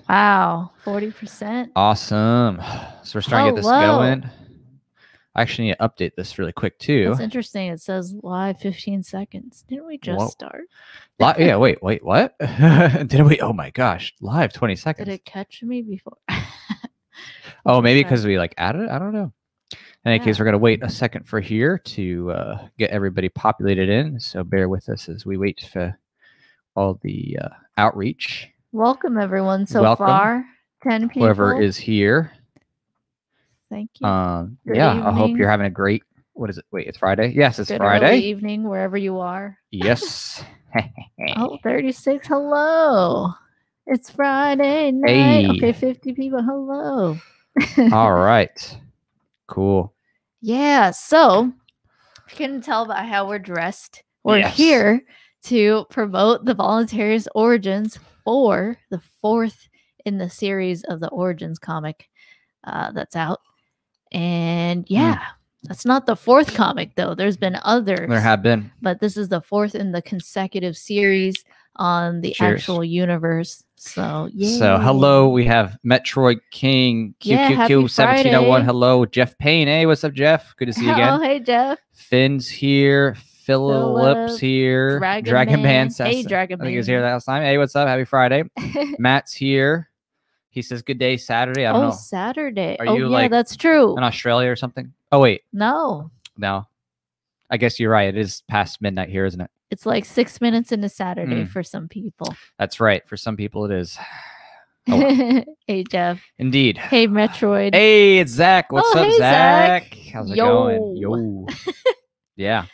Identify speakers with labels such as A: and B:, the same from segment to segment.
A: Wow, 40%.
B: Awesome. So we're starting to get this going. I actually need to update this really quick too.
A: That's interesting. It says live 15 seconds. Didn't we just start?
B: Yeah, wait, what? Didn't we? Oh my gosh, live 20 seconds.
A: Did it catch me before?
B: Oh, maybe because we like added it? I don't know. In any case, we're going to wait a second for here to get everybody populated in. So bear with us as we wait for all the outreach.
A: Welcome, everyone, so far. 10 people.
B: Whoever is here.
A: Thank you.
B: Yeah, evening. I hope you're having a great, what is it? Wait, it's Friday? Yes, it's Friday.
A: Early evening, wherever you are.
B: Yes.
A: Oh, 36. Hello. It's Friday night. Hey. Okay, 50 people. Hello.
B: All right. Cool.
A: Yeah, so you can tell by how we're dressed. We're here to promote the Voluntaryist Origins for the 4th in the series of the Origins comic that's out. And that's not the 4th comic, though. There's been others.
B: There have been.
A: But this is the 4th in the consecutive series on the actual universe. So,
B: So, hello. We have Metroid King, QQQ1701. Hello, Jeff Payne. Hey, what's up, Jeff? Good to see you again.
A: Oh, hey, Jeff.
B: Finn's here. Philip's here. Dragon Man.
A: Hey, Dragon Man.
B: I think he was here last time. Hey, what's up? Happy Friday. Matt's here. He says, good day, Saturday. I don't know.
A: Saturday.
B: Are you like
A: that's true.
B: in Australia or something? Oh, wait.
A: No.
B: I guess you're right. It is past midnight here, isn't it?
A: It's like 6 minutes into Saturday for some people.
B: That's right. For some people, it is.
A: Oh, wow. Hey, Jeff.
B: Indeed.
A: Hey, Metroid.
B: Hey, it's Zach. What's up,
A: hey,
B: Zach? How's it going? Yo. Yeah.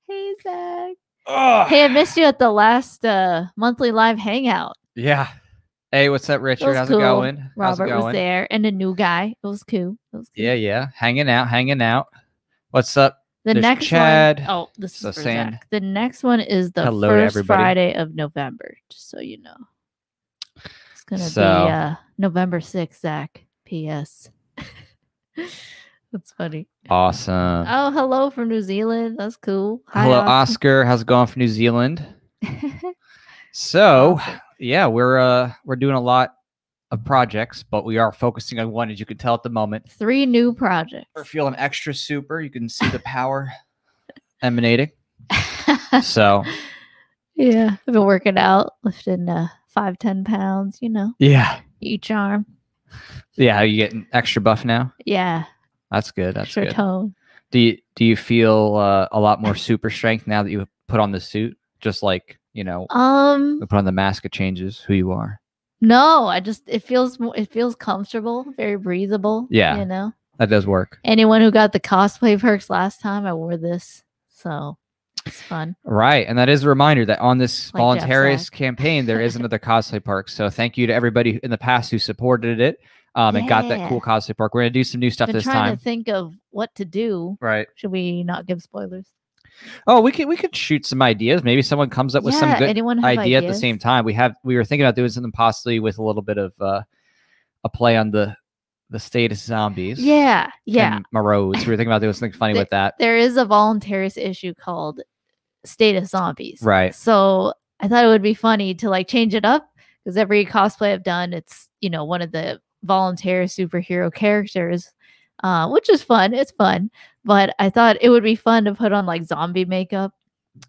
A: Hey, Zach. Hey, I missed you at the last monthly live hangout.
B: Yeah. Hey, what's up, Richard? How's it going?
A: Robert was there, and a new guy. It was cool.
B: Yeah. Hanging out. What's up?
A: The next
B: Chad.
A: one. Oh, this is for Zach. The next one is the first Friday of November, just so you know. It's going to be November 6th, Zach. P.S. That's funny.
B: Awesome.
A: Oh, hello from New Zealand. That's cool.
B: Hi, hello, Oscar. How's it going from New Zealand? So, yeah, we're doing a lot of projects, but we are focusing on one, as you can tell at the moment.
A: 3 new projects.
B: We're feeling extra super. You can see the power emanating. So,
A: yeah, I've been working out, lifting 5-10 pounds,
B: Yeah.
A: Each arm.
B: Yeah, are you getting extra buff now?
A: Yeah.
B: That's good. That's
A: extra
B: good.
A: Tone.
B: Do you feel a lot more super strength now that you put on the suit? Just like, we put on the mask, it changes who you are.
A: No, it feels comfortable, very breathable.
B: Yeah, that does work.
A: Anyone who got the cosplay perks last time, I wore this, so it's fun.
B: Right, and that is a reminder that on this Voluntaryist campaign, there is another cosplay perk. So thank you to everybody in the past who supported it and got that cool cosplay perk. We're gonna do some new stuff this time.
A: Trying to think of what to do.
B: Right?
A: Should we not give spoilers?
B: Oh, we could shoot some ideas. Maybe someone comes up with some good idea at the same time. We were thinking about doing something possibly with a little bit of a play on the status zombies.
A: Yeah.
B: And Marauds. We were thinking about doing something funny with that.
A: There is a Voluntarist issue called Status Zombies.
B: Right.
A: So I thought it would be funny to like change it up because every cosplay I've done, it's one of the Voluntarist superhero characters. Which is fun. It's fun. But I thought it would be fun to put on like zombie makeup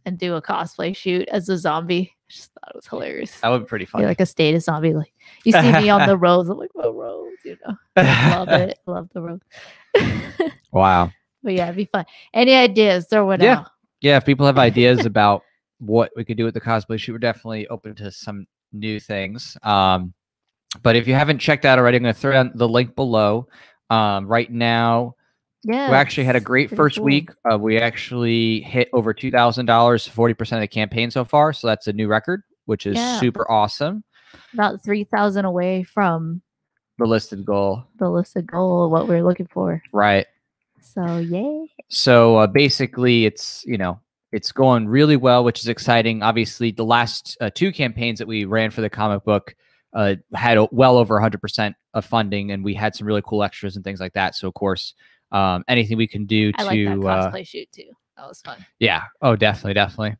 A: and do a cosplay shoot as a zombie. I just thought it was hilarious.
B: That would be pretty fun.
A: Like a status zombie. Like you see me on the roads. I'm like, oh, roads, I love it. Love the roads.
B: Wow.
A: But yeah, it'd be fun. Any ideas? Throw it out.
B: Yeah, if people have ideas about what we could do with the cosplay shoot, we're definitely open to some new things. But if you haven't checked out already, I'm going to throw down the link below. Right now, we actually had a great first week. We actually hit over $2,000, 40% of the campaign so far. So that's a new record, which is super awesome.
A: About 3,000 away from
B: the listed goal.
A: What we're looking for.
B: Right.
A: So, yay.
B: So basically, it's going really well, which is exciting. Obviously, the last 2 campaigns that we ran for the comic book had well over 100% of funding, and we had some really cool extras and things like that. So, of course, anything we can do
A: I like that cosplay shoot too. That was fun.
B: Yeah. Oh, definitely.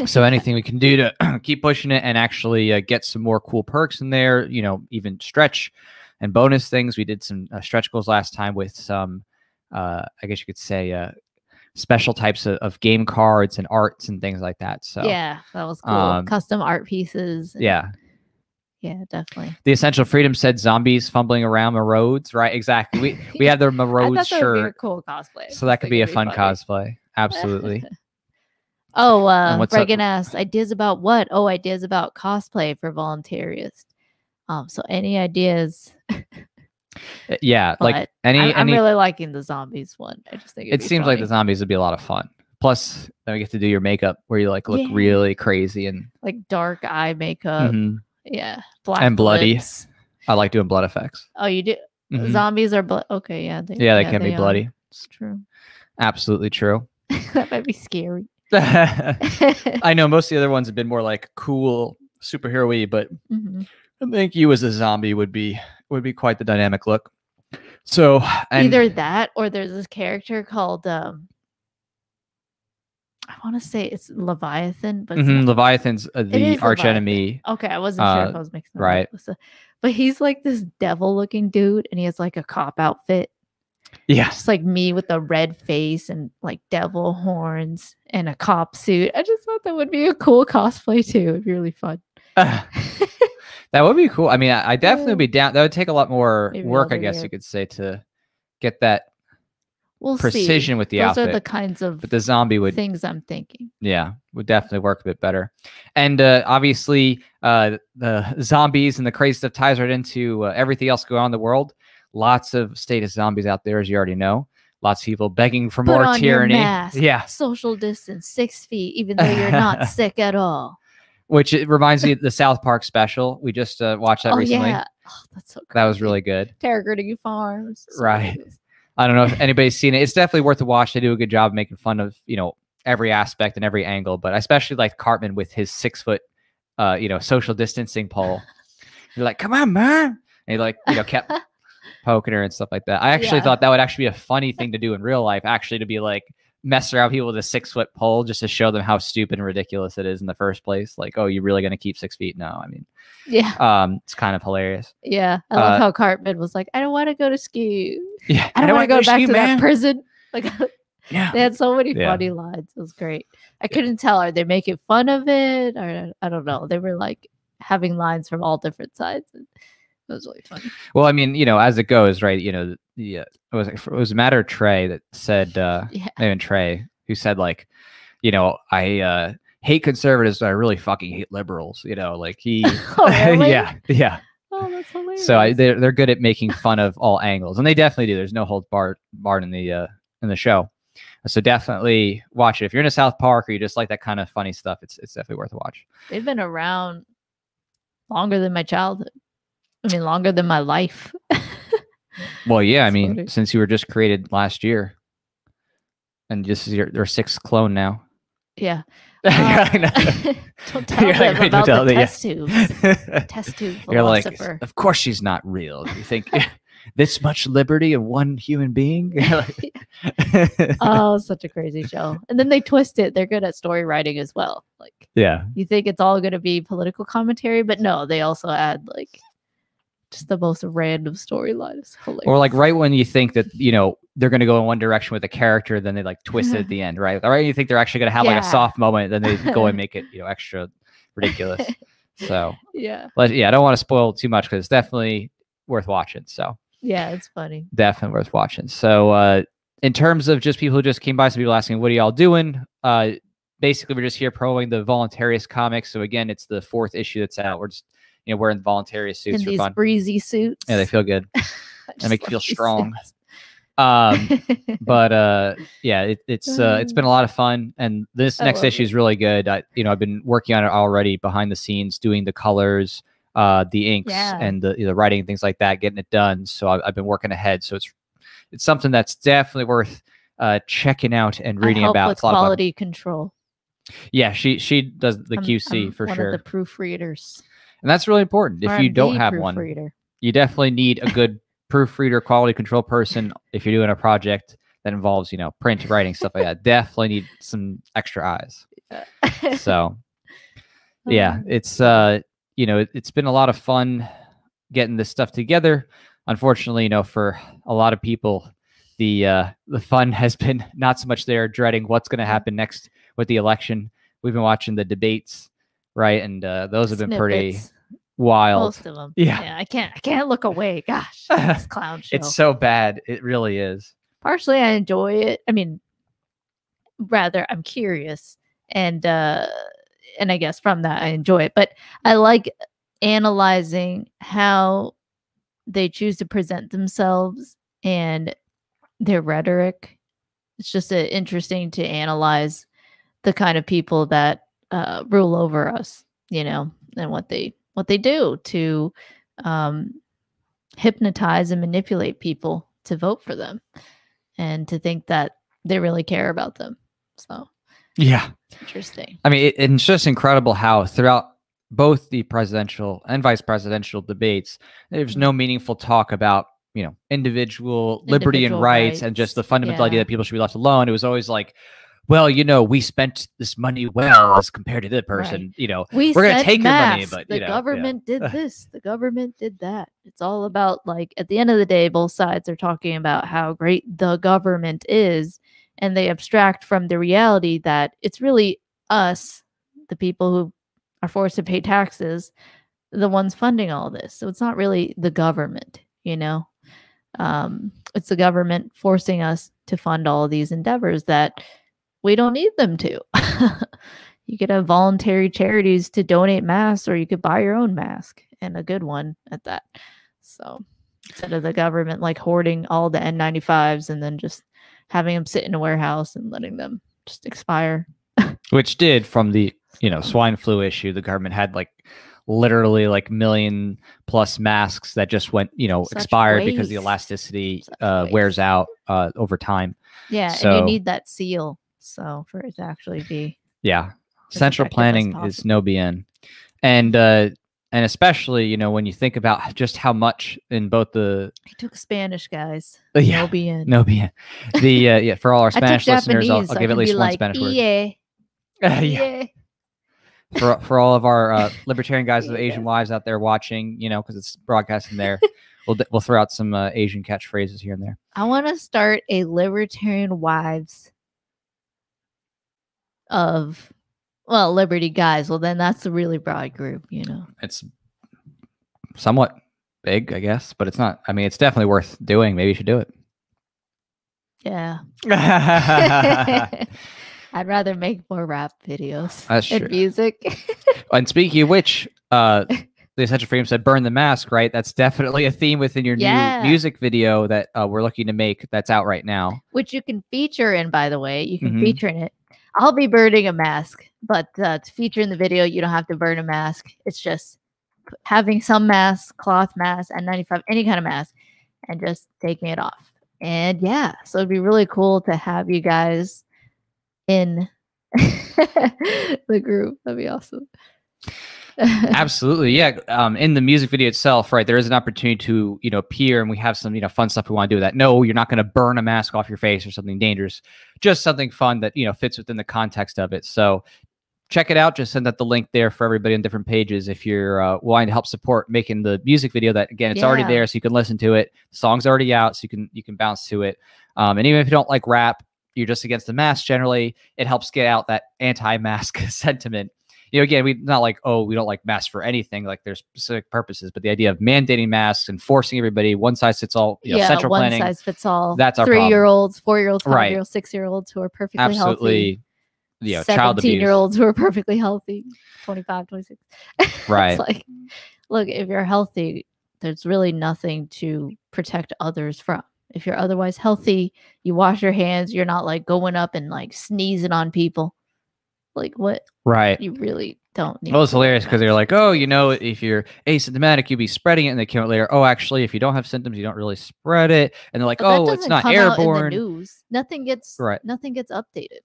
B: So anything we can do to keep pushing it and actually get some more cool perks in there, you know, even stretch and bonus things. We did some stretch goals last time with some, I guess you could say, special types of game cards and arts and things like that. So
A: yeah, that was cool. Custom art pieces.
B: Yeah.
A: Yeah, definitely.
B: The Essential Freedom said zombies fumbling around Marodes, right? Exactly. We have the Marodes shirt.
A: Would be a cool cosplay.
B: So that could be a fun cosplay. Absolutely.
A: Reagan asked, ideas about what? Oh, ideas about cosplay for Voluntaryist. So any ideas?
B: Yeah, like
A: I'm really liking the zombies one. I just think
B: it seems like the zombies would be a lot of fun. Plus, then we get to do your makeup where you like look really crazy and
A: like dark eye makeup. Yeah,
B: black and bloody. Lips. I like doing blood effects.
A: Oh, you do? Zombies are blood. Okay, yeah.
B: They can be bloody.
A: It's true.
B: Absolutely true.
A: That might be scary.
B: I know most of the other ones have been more like cool superhero-y, but I think you as a zombie would be quite the dynamic look. So
A: either that or there's this character called I want to say it's Leviathan, but
B: Leviathan's the arch enemy.
A: Okay, I wasn't sure if I was mixing
B: right.
A: But he's like this devil-looking dude, and he has like a cop outfit.
B: Yeah,
A: just like me with a red face and like devil horns and a cop suit. I just thought that would be a cool cosplay too. It'd be really fun.
B: That would be cool. I mean, I definitely would be down. That would take a lot more work, I guess you could say, to get that precision with the outfit.
A: Those are the kinds of
B: but the zombie things
A: I'm thinking.
B: Yeah, would definitely work a bit better. And obviously, the zombies and the crazy stuff ties right into everything else going on in the world. Lots of status zombies out there, as you already know. Lots of people begging for more tyranny.
A: Your mask,
B: yeah,
A: social distance, 6 feet, even though you're not sick at all.
B: Which it reminds me of the South Park special. We just watched that recently.
A: Yeah. Oh, that's so crazy.
B: That was really good.
A: Targeting Farms.
B: Right. I don't know if anybody's seen it. It's definitely worth a watch. They do a good job of making fun of, you know, every aspect and every angle, but I especially like Cartman with his 6 foot, you know, social distancing pole. You're like, come on, man. And he like, you know, kept poking her and stuff like that. I actually thought that would actually be a funny thing to do in real life, actually, to be like mess around people with a 6 foot pole just to show them how stupid and ridiculous it is in the first place. Like, oh, you're really going to keep 6 feet? No, I mean, it's kind of hilarious.
A: Yeah. I love how Cartman was like, I don't want to go to ski.
B: Yeah.
A: I don't want to go back to that prison. Like,
B: yeah.
A: They had so many funny lines. It was great. I couldn't tell. Are they making fun of it? Or I don't know. They were like having lines from all different sides. It was really funny.
B: Well, I mean, you know, as it goes, right? You know, it was Matter Trey that said, even Trey, who said like, you know, I hate conservatives, but I really fucking hate liberals. You know, like he,
A: oh, really?
B: yeah.
A: Oh, that's hilarious.
B: So they're good at making fun of all angles, and they definitely do. There's no holds barred in the show. So definitely watch it if you're in a South Park or you just like that kind of funny stuff. It's definitely worth a watch.
A: They've been around longer than my childhood. I mean, longer than my life.
B: Well, yeah. I mean, funny. Since you were just created last year, and this is your 6th clone now.
A: Yeah. Don't tell them about the test tubes. Test tube philosopher.
B: You're like, of course she's not real. You think this much liberty of one human being?
A: Oh, such a crazy show. And then they twist it. They're good at story writing as well. Like,
B: yeah,
A: you think it's all going to be political commentary, but no, they also add like just the most random storylines.
B: Or like right when you think that, you know, they're going to go in one direction with a character, then they like twist it at the end, right? All right, you think they're actually going to have like a soft moment, then they go and make it, you know, extra ridiculous. So but yeah, I don't want to spoil too much because it's definitely worth watching. So
A: yeah, it's funny.
B: Definitely worth watching. So in terms of just people who just came by, some people asking, what are y'all doing? Basically, we're just here promoting the Voluntaryist comics. So again, it's the 4th issue that's out. We're just, you know, wearing Voluntaryist suits for
A: these
B: fun.
A: Breezy suits.
B: Yeah, they feel good. They make you feel strong. But yeah, it's been a lot of fun, and this next issue is really good. You know, I've been working on it already behind the scenes, doing the colors, the inks, and the writing and things like that, getting it done. So I've been working ahead. So it's something that's definitely worth checking out and reading about.
A: With quality control.
B: Yeah, she does the QC for
A: sure.
B: One
A: of the proofreaders.
B: And that's really important. If you don't have one, you definitely need a good proofreader, quality control person if you're doing a project that involves, print, writing, stuff like that. Definitely need some extra eyes. So yeah, it's it's been a lot of fun getting this stuff together. Unfortunately, for a lot of people, the fun has been not so much there, dreading what's going to happen next with the election. We've been watching the debates, right? And those have been pretty wild.
A: Most of them.
B: Yeah.
A: I can't look away. Gosh, this clown show.
B: It's so bad. It really is.
A: Partially, I enjoy it. I mean, rather, I'm curious, and I guess from that, I enjoy it. But I like analyzing how they choose to present themselves and their rhetoric. It's just interesting to analyze the kind of people that rule over us, and what they do to hypnotize and manipulate people to vote for them and to think that they really care about them. So
B: yeah,
A: interesting.
B: I mean, it's just incredible how throughout both the presidential and vice presidential debates, there's no meaningful talk about, individual liberty and rights and just the fundamental idea that people should be left alone. It was always like, well, we spent this money well as compared to the person, we're going to take your money, but
A: the government did this, the government did that. It's all about, like, at the end of the day, both sides are talking about how great the government is, and they abstract from the reality that it's really us, the people who are forced to pay taxes, the ones funding all this. So it's not really the government, it's the government forcing us to fund all of these endeavors that we don't need them to. You could have voluntary charities to donate masks, or you could buy your own mask, and a good one at that. So instead of the government like hoarding all the N95s and then just having them sit in a warehouse and letting them just expire.
B: Which did from the, swine flu issue. The government had literally million plus masks that just went, expired because the elasticity wears out over time.
A: Yeah. So, and you need that seal. So for it to actually be.
B: Yeah. Central planning is no bien. And especially, when you think about just how much in both the...
A: I took Spanish, guys.
B: Yeah,
A: no bien.
B: No bien. For all our Spanish listeners, I'll give at least one Spanish word.
A: Yeah.
B: For all of our libertarian guys with Asian wives out there watching, because it's broadcasting there, we'll throw out some Asian catchphrases here and there.
A: I want to start a libertarian wives of... Well, Liberty guys. Well, then that's a really broad group,
B: It's somewhat big, I guess, but it's not. I mean, it's definitely worth doing. Maybe you should do it.
A: Yeah. I'd rather make more rap videos and music.
B: And speaking of which, the Essential Freedom said, burn the mask, right? That's definitely a theme within your new music video that we're looking to make that's out right now. Which
A: you can feature in, by the way. You can feature in it. I'll be burning a mask, but to feature in the video, you don't have to burn a mask. It's just having some mask, cloth mask, N95, any kind of mask, and just taking it off. And yeah, so it'd be really cool to have you guys in the group. That'd be awesome.
B: Absolutely. Yeah. In the music video itself, right, there is an opportunity to, appear, and we have some, fun stuff we want to do with that. No, you're not going to burn a mask off your face or something dangerous, just something fun that, fits within the context of it. So check it out. Just send out the link there for everybody on different pages. If you're wanting to help support making the music video, that again, it's already there, so you can listen to it. The song's already out, so you can bounce to it. And even if you don't like rap, you're just against the mask generally, it helps get out that anti-mask sentiment. Again, we not like, we don't like masks for anything. Like, there's specific purposes, but the idea of mandating masks and forcing everybody, one size fits all, central planning.
A: One size fits all.
B: That's our
A: 3-year-olds, 4-year-olds, 5-year-olds, 6-year-olds who are perfectly
B: healthy.
A: Yeah, child abuse. 17-year-olds who are perfectly healthy. 25, 26.
B: Right.
A: It's like, look, if you're healthy, there's really nothing to protect others from. If you're otherwise healthy, you wash your hands. You're not like going up and like sneezing on people. Like, what?
B: Right.
A: You really don't need.
B: Well, it's hilarious because they're like, if you're asymptomatic, you'd be spreading it. And they came out later, actually, if you don't have symptoms, you don't really spread it. And they're like, it's not airborne.
A: In the news. Nothing gets updated.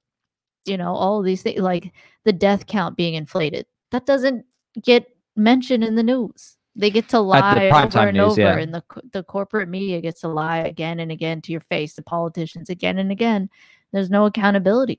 A: All of these things, like the death count being inflated, that doesn't get mentioned in the news. They get to lie over and
B: news,
A: over, and the corporate media gets to lie again and again to your face. The politicians again and again. There's no accountability.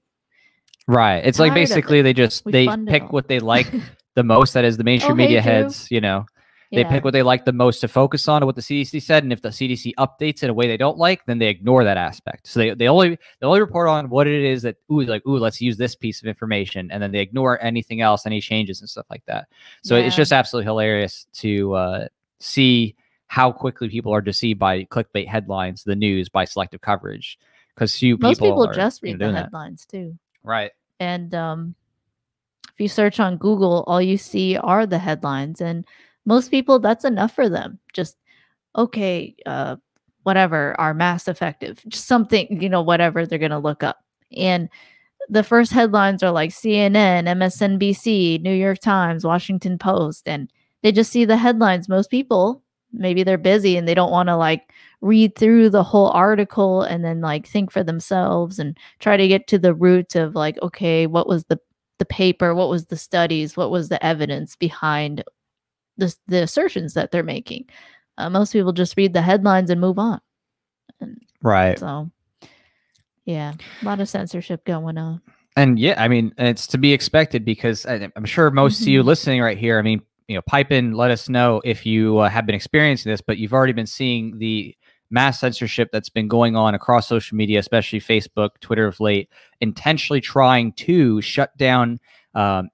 B: Right. It's like basically they pick what they like the most. That is the mainstream media heads, you know. They pick what they like the most to focus on, what the CDC said, and if the CDC updates in a way they don't like, then they ignore that aspect. So they only report on what it is that let's use this piece of information, and then they ignore anything else, any changes and stuff like that. So it's just absolutely hilarious to see how quickly people are deceived by clickbait headlines, the news, by selective coverage, because
A: most people just read the headlines too,
B: right?
A: And if you search on Google, all you see are the headlines, and most people, that's enough for them. Just, okay, whatever, are masks effective? Just something, whatever they're going to look up. And the first headlines are like CNN, MSNBC, New York Times, Washington Post, and they just see the headlines. Most people, maybe they're busy and they don't want to like read through the whole article and then like think for themselves and try to get to the root of like, okay, what was the paper? What was the studies? What was the evidence behind the assertions that they're making? Most people just read the headlines and move on.
B: Right.
A: So, yeah, a lot of censorship going on.
B: And yeah, I mean, it's to be expected because I'm sure most of you listening right here, I mean, pipe in, let us know if you have been experiencing this, but you've already been seeing the mass censorship that's been going on across social media, especially Facebook, Twitter of late, intentionally trying to shut down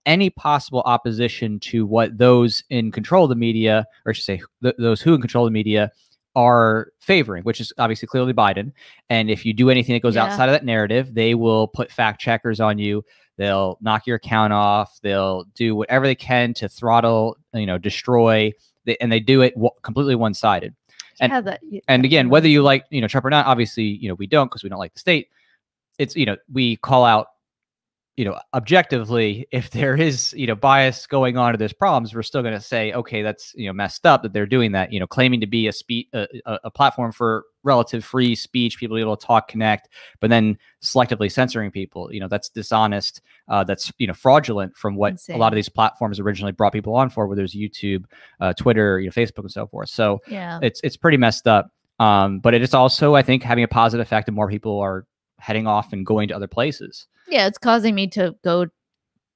B: any possible opposition to what those in control of the media, or I should say those who in control of the media, are favoring, which is obviously clearly Biden. And if you do anything that goes outside of that narrative, they will put fact checkers on you. They'll knock your account off. They'll do whatever they can to throttle, destroy. And they do it completely one-sided. And again, whether you like, Trump or not, obviously, we don't, because we don't like the state. It's, we call out, objectively, if there is, bias going on to those problems, we're still going to say, okay, that's, messed up that they're doing that, claiming to be a platform for relative free speech, people able to talk, connect, but then selectively censoring people, that's dishonest. That's, fraudulent from what a lot of these platforms originally brought people on for, whether it's YouTube, Twitter, Facebook and so forth. So it's pretty messed up. But it is also, I think, having a positive effect, and more people are heading off and going to other places.
A: Yeah, it's causing me to go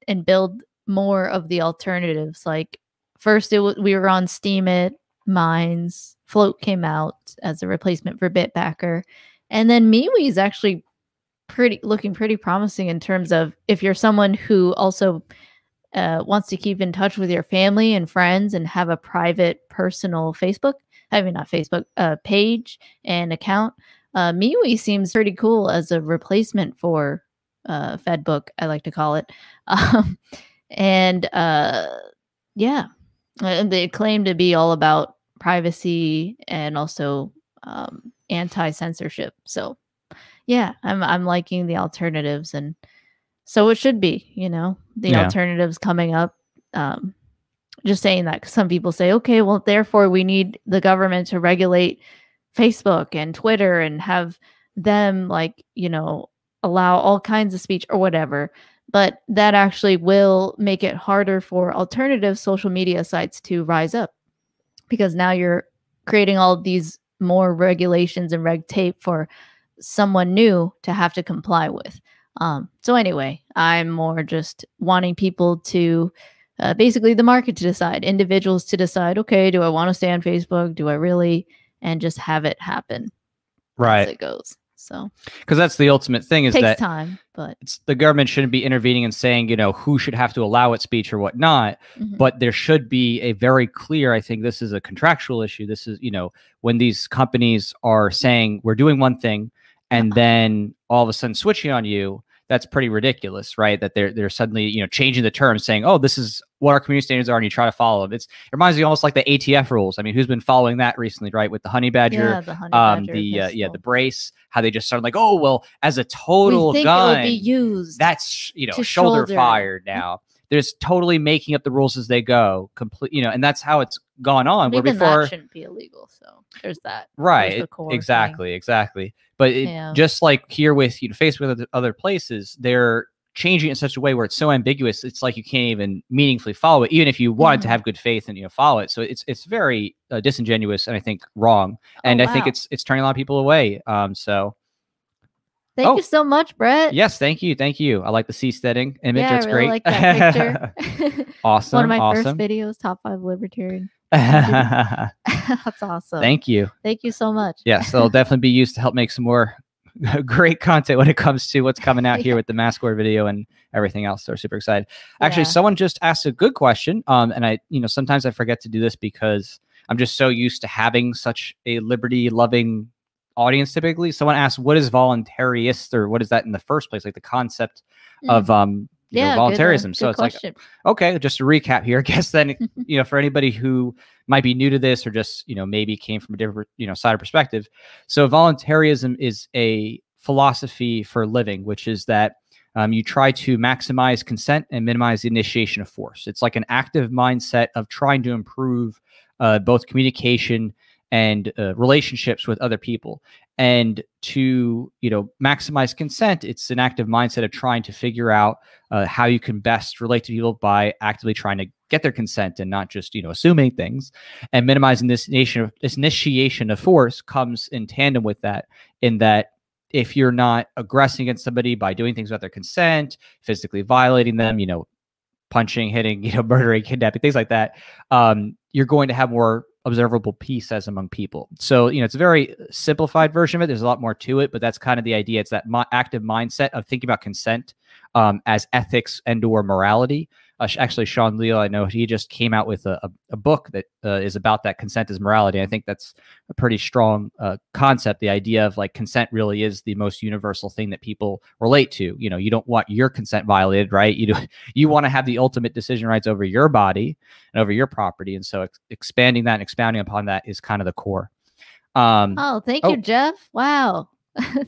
A: and build more of the alternatives. Like first, we were on Steemit, Minds, Float came out as a replacement for Bitbacker, and then MeWe is actually looking pretty promising in terms of if you're someone who also wants to keep in touch with your family and friends and have a private, personal page and account. MeWe seems pretty cool as a replacement for Fedbook, I like to call it. And they claim to be all about privacy and also anti-censorship. So yeah, I'm liking the alternatives, and so it should be, alternatives coming up. Just saying that, because some people say, okay, well, therefore we need the government to regulate Facebook and Twitter and have them allow all kinds of speech or whatever. But that actually will make it harder for alternative social media sites to rise up, because now you're creating all of these more regulations and red tape for someone new to have to comply with. So anyway, I'm more just wanting people to basically the market to decide, individuals to decide, okay, do I want to stay on Facebook? Do I really? And just have it happen as it goes. So, because
B: that's the ultimate thing, is
A: takes time, but
B: the government shouldn't be intervening and saying, who should have to allow what speech or what not. But there should be a very clear, I think this is a contractual issue. This is, when these companies are saying we're doing one thing and then all of a sudden switching on you, that's pretty ridiculous, right? That they're suddenly, changing the terms, saying, oh, this is what our community standards are, and you try to follow them. It reminds me almost like the ATF rules. I mean, who's been following that recently, right? With the honey badger, the brace, how they just started like, oh, well, as a total gun,
A: it will be used,
B: that's, shoulder fired now. They're just totally making up the rules as they go, and that's how it's gone on.
A: Even that shouldn't be illegal. So there's that.
B: Right. There's the exactly. But just like here with Facebook and other places, they're changing it in such a way where it's so ambiguous, it's like you can't even meaningfully follow it, even if you wanted to have good faith and follow it. So it's very disingenuous and I think wrong. And I think it's turning a lot of people away. So
A: thank you so much, Brett.
B: Yes, thank you. I like the seasteading image.
A: Yeah,
B: That's
A: I really
B: great.
A: like that picture.
B: Awesome.
A: One of my first videos, top 5 libertarian. That's awesome.
B: Thank you.
A: Thank you so much.
B: Yes, they'll definitely be used to help make some more great content when it comes to what's coming out here with the mask wear video and everything else. So we're super excited. Actually, someone just asked a good question. And I, sometimes I forget to do this because I'm just so used to having such a liberty-loving audience typically. Someone asked, what is voluntarist, or what is that in the first place? Like the concept of voluntarism. So it's question. Like, okay, just to recap here, I guess then, for anybody who might be new to this or just, maybe came from a different, side of perspective. So voluntarism is a philosophy for living, which is that you try to maximize consent and minimize the initiation of force. It's like an active mindset of trying to improve both communication and relationships with other people. And to, maximize consent, it's an active mindset of trying to figure out how you can best relate to people by actively trying to get their consent and not just, assuming things. And minimizing this initiation of force comes in tandem with that, in that if you're not aggressing against somebody by doing things without their consent, physically violating them, punching, hitting, murdering, kidnapping, things like that, you're going to have more observable peace as among people. So, it's a very simplified version of it. There's a lot more to it, but that's kind of the idea. It's that active mindset of thinking about consent as ethics and or morality. Actually, Sean Leal, I know he just came out with a book that is about that consent as morality. I think that's a pretty strong concept. The idea of like consent really is the most universal thing that people relate to. You don't want your consent violated, right? You want to have the ultimate decision rights over your body and over your property. And so expanding that and expounding upon that is kind of the core.
A: Thank you, Jeff. Wow.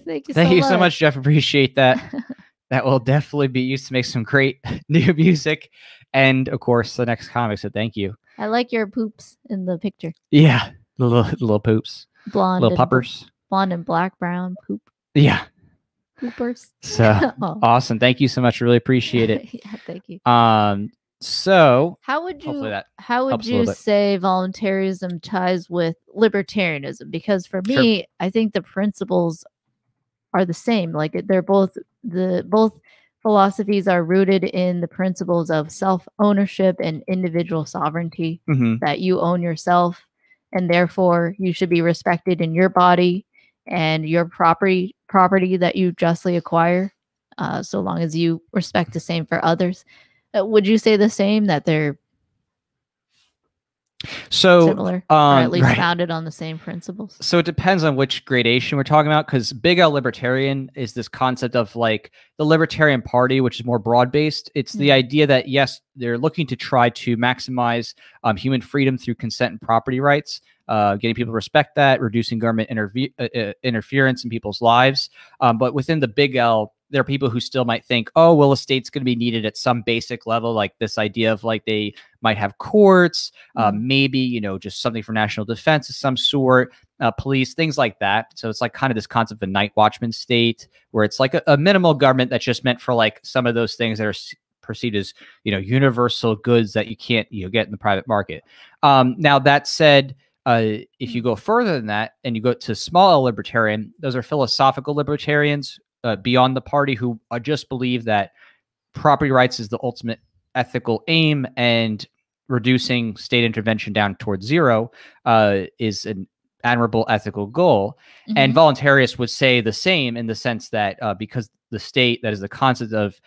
A: Thank you
B: so much, Jeff. Appreciate that. That will definitely be used to make some great new music. And of course, the next comic. So thank you.
A: I like your poops in the picture.
B: Yeah. The little poops.
A: Blonde.
B: Little puppers.
A: Blonde and black, brown poop.
B: Yeah.
A: Poopers.
B: So awesome. Thank you so much. Really appreciate it.
A: Yeah, thank you.
B: So
A: how would you say voluntarism ties with libertarianism? Because for me, I think the principles are the same. Like they're both philosophies are rooted in the principles of self-ownership and individual sovereignty, that you own yourself and therefore you should be respected in your body and your property that you justly acquire, so long as you respect the same for others. Would you say the same, that they're similar, or at least founded on the same principles?
B: So it depends on which gradation we're talking about, because big L libertarian is this concept of like the Libertarian Party, which is more broad-based. It's the idea that, yes, they're looking to try to maximize human freedom through consent and property rights, getting people to respect that, reducing government interference in people's lives. But within the big L, there are people who still might think, oh, well, a state's going to be needed at some basic level, like this idea of like they might have courts, maybe, just something for national defense of some sort, police, things like that. So it's like kind of this concept of a night watchman state, where it's like a minimal government that's just meant for like some of those things that are perceived as, universal goods that you can't, get in the private market. Now, that said, if you go further than that and you go to small L libertarian, those are philosophical libertarians beyond the party who just believe that property rights is the ultimate ethical aim, and reducing state intervention down towards zero is an admirable ethical goal. And voluntarists would say the same, in the sense that because the state, that is the concept of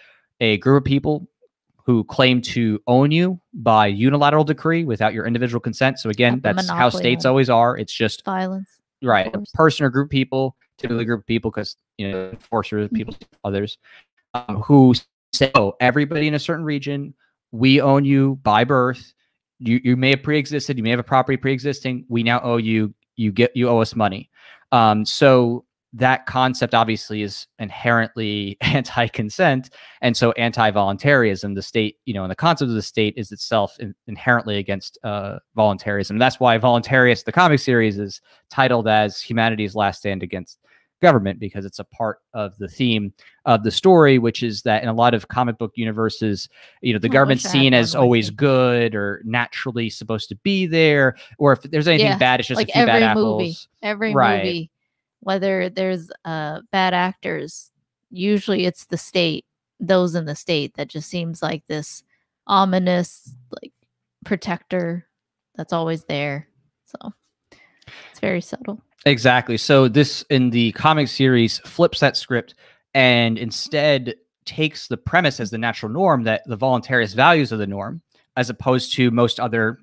B: a group of people who claim to own you by unilateral decree without your individual consent. So again, that's how states always are. It's just
A: violence.
B: Right. A person or group of people, typically a group of people, because, enforcers, people, others, who say, oh, everybody in a certain region, we own you by birth. You may have pre-existed. You may have a property pre-existing. We now owe you. You owe us money. So that concept obviously is inherently anti-consent, and so anti-voluntarism. The state, and the concept of the state is itself inherently against voluntarism. And that's why Voluntarist, the comic series, is titled as Humanity's Last Stand Against government, because it's a part of the theme of the story, which is that in a lot of comic book universes, the government's seen as always good or naturally supposed to be there, or if there's anything bad, it's just like a few bad apples.
A: Every movie, whether there's bad actors, usually it's the state, those in the state, that just seems like this ominous like protector that's always there. So it's very subtle.
B: Exactly. So this in the comic series flips that script and instead takes the premise as the natural norm that the voluntarist values are the norm, as opposed to most other,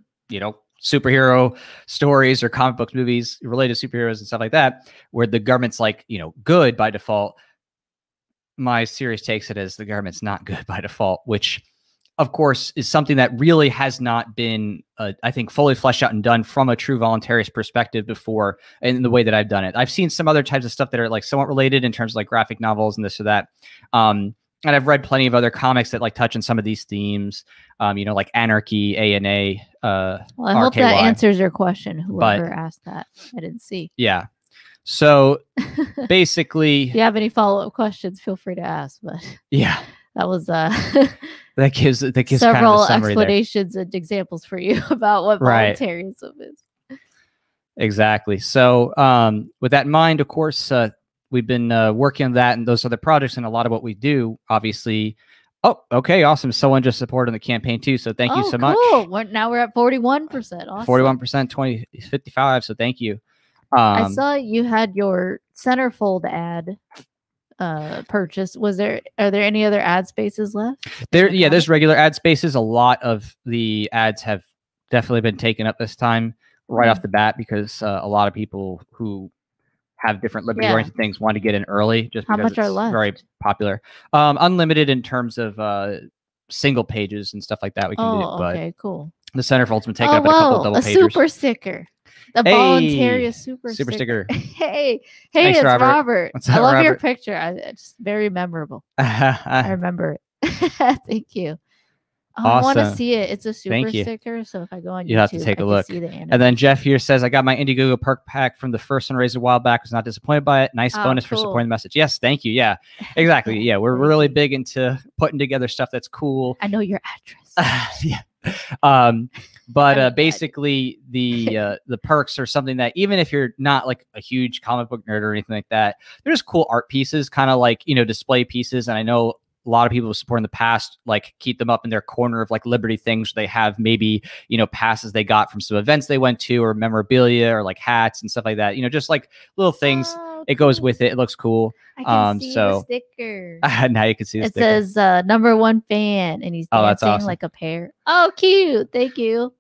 B: superhero stories or comic book movies related to superheroes and stuff like that, where the government's like, good by default. My series takes it as the government's not good by default, which of course is something that really has not been, I think, fully fleshed out and done from a true voluntarist perspective before in the way that I've done it. I've seen some other types of stuff that are like somewhat related in terms of like graphic novels and this or that. And I've read plenty of other comics that like touch on some of these themes, like Anarchy, ANA,
A: well, I hope that answers your question. Whoever asked that, I didn't see.
B: Yeah. So basically,
A: if you have any follow-up questions, feel free to ask. But
B: yeah,
A: that was
B: that gives
A: several
B: kind of
A: explanations and examples for you about what voluntarism is.
B: Exactly. So with that in mind, of course, we've been working on that and those other projects, and a lot of what we do, obviously. Oh, okay, awesome. Someone just supported the campaign too, so thank you so much.
A: Now we're at 41%. Awesome.
B: 41%, 2055. So thank you.
A: I saw you had your centerfold ad purchase. Are there any other ad spaces left?
B: There's regular ad spaces. A lot of the ads have definitely been taken up this time right off the bat, because a lot of people who have different liberty-oriented things want to get in early, just because it's very popular. Unlimited in terms of single pages and stuff like that. We can do, but
A: okay, cool.
B: The centerfold's been taken up in a couple of double pagers.
A: Super sticker. The Voluntaryist super sticker. Hey,
B: Thanks,
A: it's Robert. I love
B: Robert?
A: your picture. It's very memorable. I remember it. Thank you.
B: Awesome.
A: I want to see it. It's a super sticker, so if I go on YouTube,
B: you have to take a look. And then Jeff here says, I got my Indiegogo perk pack from the first fundraiser a while back. Was not disappointed by it. Nice bonus for supporting the message. Yes, thank you. Yeah, exactly. Yeah, we're really big into putting together stuff that's cool.
A: I know your address.
B: Yeah. But basically the perks are something that even if you're not like a huge comic book nerd or anything like that, there's cool art pieces, kind of like, display pieces. And I know a lot of people who support in the past, like keep them up in their corner of like Liberty things. They have maybe, passes they got from some events they went to, or memorabilia, or like hats and stuff like that, just like little things. It goes with it. It looks cool.
A: I can see the sticker.
B: Now you can see the sticker.
A: It says #1 fan, and he's dancing
B: awesome.
A: like a pear. Oh, cute. Thank you.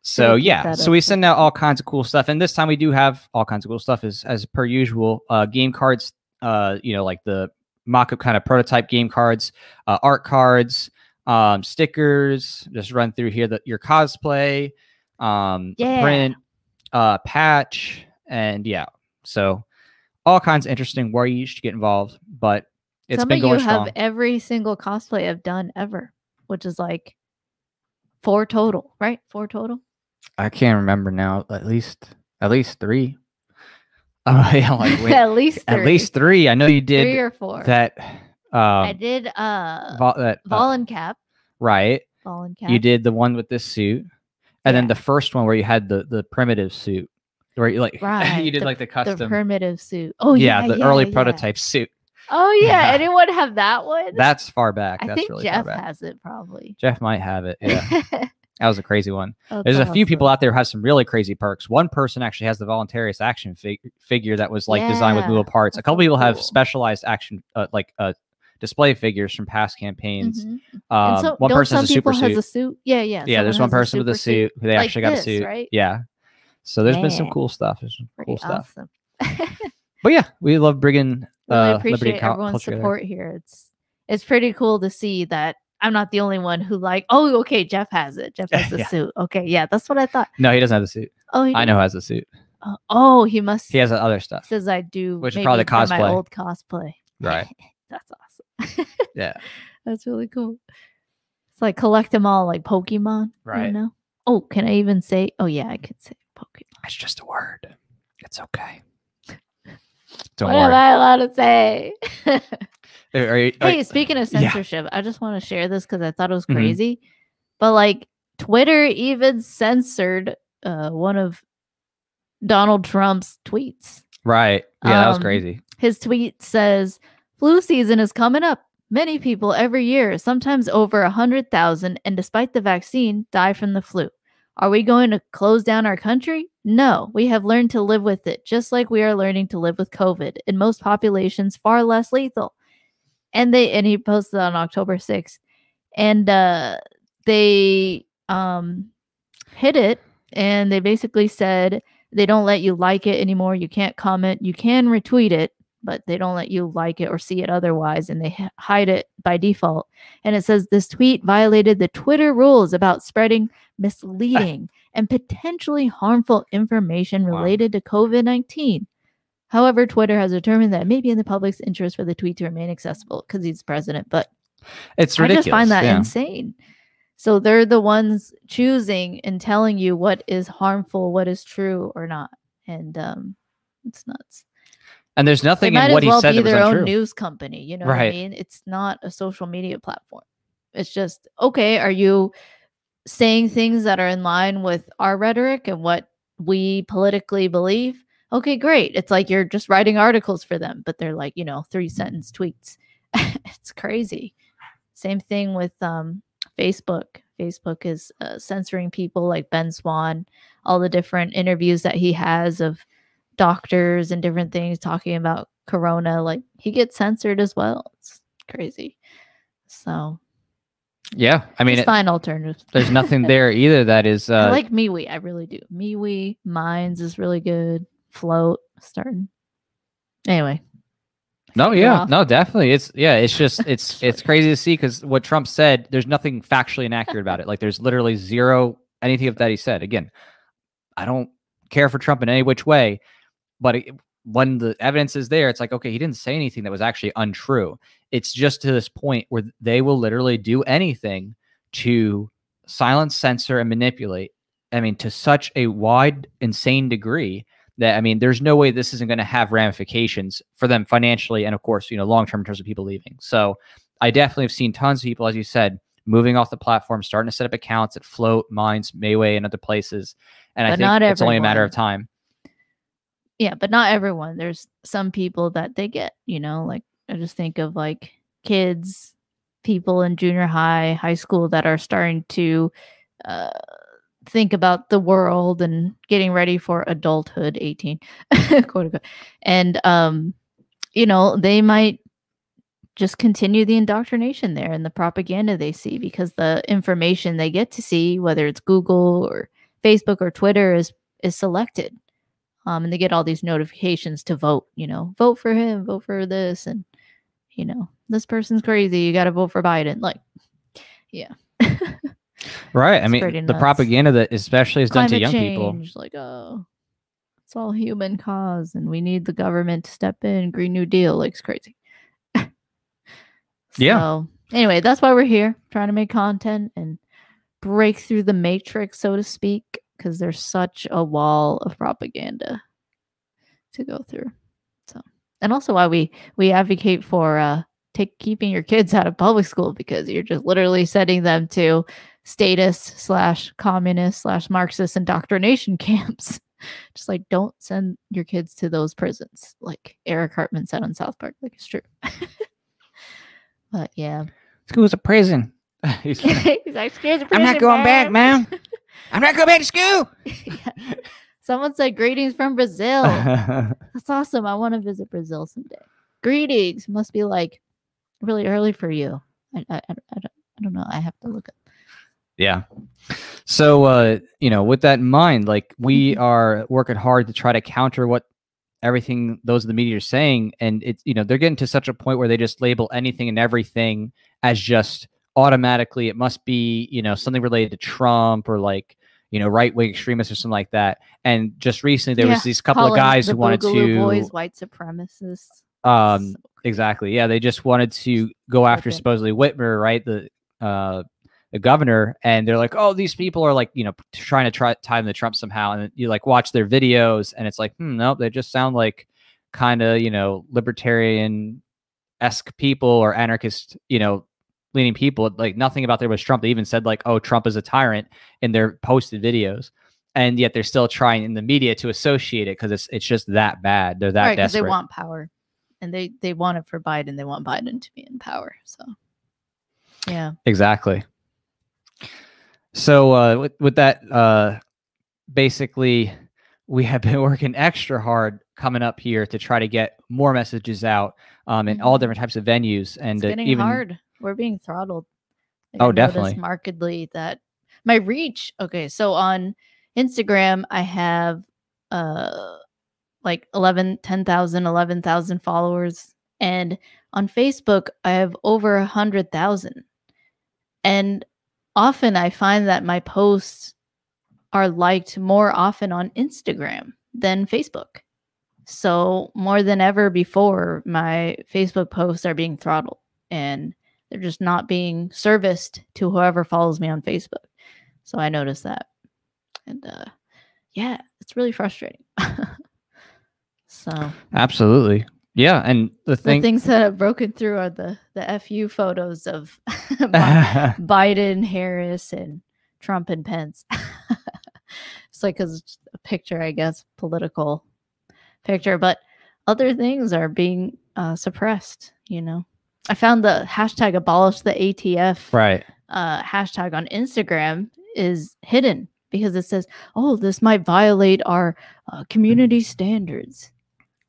B: So yeah, so we send out all kinds of cool stuff, and this time we do have all kinds of cool stuff as per usual. Game cards, like the mock-up kind of prototype game cards, art cards, stickers. Just run through here your cosplay, print, patch, and so all kinds of interesting ways to get involved. But it's been going strong. Some of you have
A: every single cosplay I've done ever, which is like 4 total, right? 4 total.
B: I can't remember now. At least 3. Oh yeah, like wait,
A: at least 3.
B: I know you did
A: 3 or 4.
B: That
A: I did Voloncap.
B: Right.
A: Voloncap.
B: You did the one with this suit, and then the first one where you had the primitive suit, where you like you did like the custom
A: the primitive suit. Oh
B: the early prototype suit.
A: Oh yeah, anyone have that one?
B: That's far back.
A: I think really Jeff has it probably.
B: Jeff might have it. Yeah. That was a crazy one. There's a few people out there who have some really crazy perks. One person actually has the Voluntarist action figure that was like designed with movable parts. A couple people have specialized action display figures from past campaigns.
A: So,
B: one person has a super suit.
A: Has a suit. Yeah.
B: Yeah, there's one person with a suit who they actually got a suit.
A: Right?
B: Yeah. So there's been some cool stuff. There's some cool stuff. But yeah, we love bringing
A: I appreciate everyone's support here. It's pretty cool to see that I'm not the only one who okay, Jeff has it. Jeff has the suit. Okay, yeah, that's what I thought.
B: No, he doesn't have the suit.
A: Oh,
B: I know who has the suit.
A: He must.
B: He has other stuff.
A: Says I do,
B: which is probably the cosplay.
A: My old cosplay.
B: Right.
A: That's awesome.
B: Yeah,
A: that's really cool. It's like collect them all, like Pokemon.
B: Right.
A: Oh, can I even say? Oh yeah, I could say Pokemon.
B: It's just a word. It's okay. Don't
A: what
B: worry.
A: am I allowed to say?
B: Hey,
A: speaking of censorship, I just want to share this because I thought it was crazy. But like Twitter even censored one of Donald Trump's tweets.
B: Right. Yeah, that was crazy.
A: His tweet says, "Flu season is coming up. Many people every year, sometimes over 100,000, and despite the vaccine, die from the flu. Are we going to close down our country? No, we have learned to live with it, just like we are learning to live with COVID. In most populations, far less lethal." And he posted on October 6th. And they hit it, and they basically said they don't let you like it anymore. You can't comment. You can retweet it, but they don't let you like it or see it otherwise, and they hide it by default. And it says this tweet violated the Twitter rules about spreading misleading and potentially harmful information related to COVID-19. However, Twitter has determined that it may be in the public's interest for the tweet to remain accessible because he's president, but
B: it's ridiculous.
A: I just find that insane. So they're the ones choosing and telling you what is harmful, what is true or not. And it's nuts.
B: And there's nothing in what he said that was untrue. They might as well be their own
A: news company. You know what I mean? It's not a social media platform. It's just, okay, are you saying things that are in line with our rhetoric and what we politically believe? Okay, great. It's like you're just writing articles for them, but they're like, 3-sentence tweets. It's crazy. Same thing with Facebook. Facebook is censoring people like Ben Swan, all the different interviews that he has of doctors and different things talking about corona. Like, he gets censored as well. It's crazy. So,
B: yeah, I mean,
A: find alternatives.
B: There's nothing there either that is.
A: I like MeWe. I really do. MeWe, Minds is really good. Float starting. Anyway.
B: No, yeah, no, definitely. It's just it's crazy to see because what Trump said, there's nothing factually inaccurate about it. Like, there's literally zero anything of that he said. Again, I don't care for Trump in any which way, but when the evidence is there, it's like, okay, he didn't say anything that was actually untrue. It's just to this point where they will literally do anything to silence, censor, and manipulate. I mean, to such a wide, insane degree that, I mean, there's no way this isn't going to have ramifications for them financially and, of course, long-term in terms of people leaving. So I definitely have seen tons of people, as you said, moving off the platform, starting to set up accounts at Float, Minds, Mayway, and other places. And I think it's only a matter of time.
A: Yeah, but not everyone. There's some people that they get, like, I just think of like kids, people in junior high, high school that are starting to think about the world and getting ready for adulthood, 18, quote unquote. And, they might just continue the indoctrination there and the propaganda they see because the information they get to see, whether it's Google or Facebook or Twitter, is selected. And they get all these notifications to vote, vote for him, vote for this. And, this person's crazy. You got to vote for Biden. Like, yeah.
B: Right. I mean, the propaganda that especially is done to young people.
A: Like, oh, it's all human cause and we need the government to step in. Green New Deal. Like, it's crazy.
B: Yeah.
A: Anyway, that's why we're here, trying to make content and break through the matrix, so to speak, because there's such a wall of propaganda to go through. So, and also why we advocate for keeping your kids out of public school, because you're just literally setting them to statist/communist/Marxist indoctrination camps. Just like, don't send your kids to those prisons, like Eric Hartman said on South Park. Like, it's true. But yeah,
B: school's a prison.
A: He's like, prison,
B: I'm not going back, Mom. I'm not going back to school.
A: Yeah. Someone said greetings from Brazil. That's awesome. I want to visit Brazil someday. Greetings must be like really early for you. I don't know. I have to look up.
B: Yeah. So, with that in mind, like, we are working hard to try to counter what everything those in the media are saying. And it's, they're getting to such a point where they just label anything and everything as just automatically, it must be, something related to Trump or like, right-wing extremists or something like that. And just recently there was these couple of guys who wanted to
A: boys, white supremacists.
B: Exactly. Yeah. They just wanted to go after supposedly Whitmer, right? The governor, and they're like, oh, these people are like, trying to tie them to Trump somehow. And you like watch their videos and it's like, nope, they just sound like kind of, libertarian-esque people or anarchist, leaning people. Like nothing about there was Trump. They even said like, oh, Trump is a tyrant in their posted videos. And yet they're still trying in the media to associate it because it's just that bad. They're that desperate.
A: They want power. And they want it for Biden. They want Biden to be in power. So, yeah.
B: Exactly. So with that, basically, we have been working extra hard coming up here to try to get more messages out in all different types of venues. And
A: it's getting hard. We're being throttled.
B: Oh, definitely.
A: Markedly that my reach. Okay, so on Instagram, I have like 11,000 followers, and on Facebook, I have over 100,000. And often I find that my posts are liked more often on Instagram than Facebook. So more than ever before, my Facebook posts are being throttled, and they're just not being serviced to whoever follows me on Facebook. So I noticed that. And yeah, it's really frustrating. So
B: absolutely. Yeah. And the
A: things that have broken through are the FU photos of Biden, Harris, and Trump and Pence. It's like it's a picture, I guess, political picture, but other things are being suppressed. I found the hashtag abolish the ATF hashtag on Instagram is hidden because it says, oh, this might violate our community standards.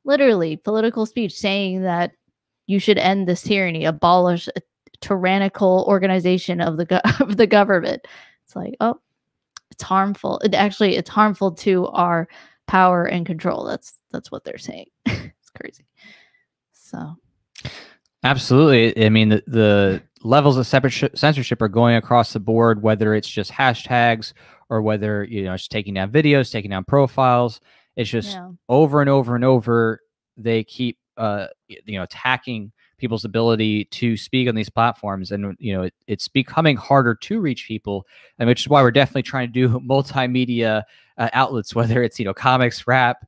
A: Literally, political speech saying that you should end this tyranny, abolish a tyrannical organization of the government. It's like, oh, it's harmful. It's harmful to our power and control. That's what they're saying. It's crazy. So,
B: absolutely. I mean, the levels of censorship are going across the board, whether it's just hashtags or whether it's taking down videos, taking down profiles. It's just over and over and over. They keep attacking people's ability to speak on these platforms, and it's becoming harder to reach people, and which is why we're definitely trying to do multimedia outlets, whether it's comics, rap,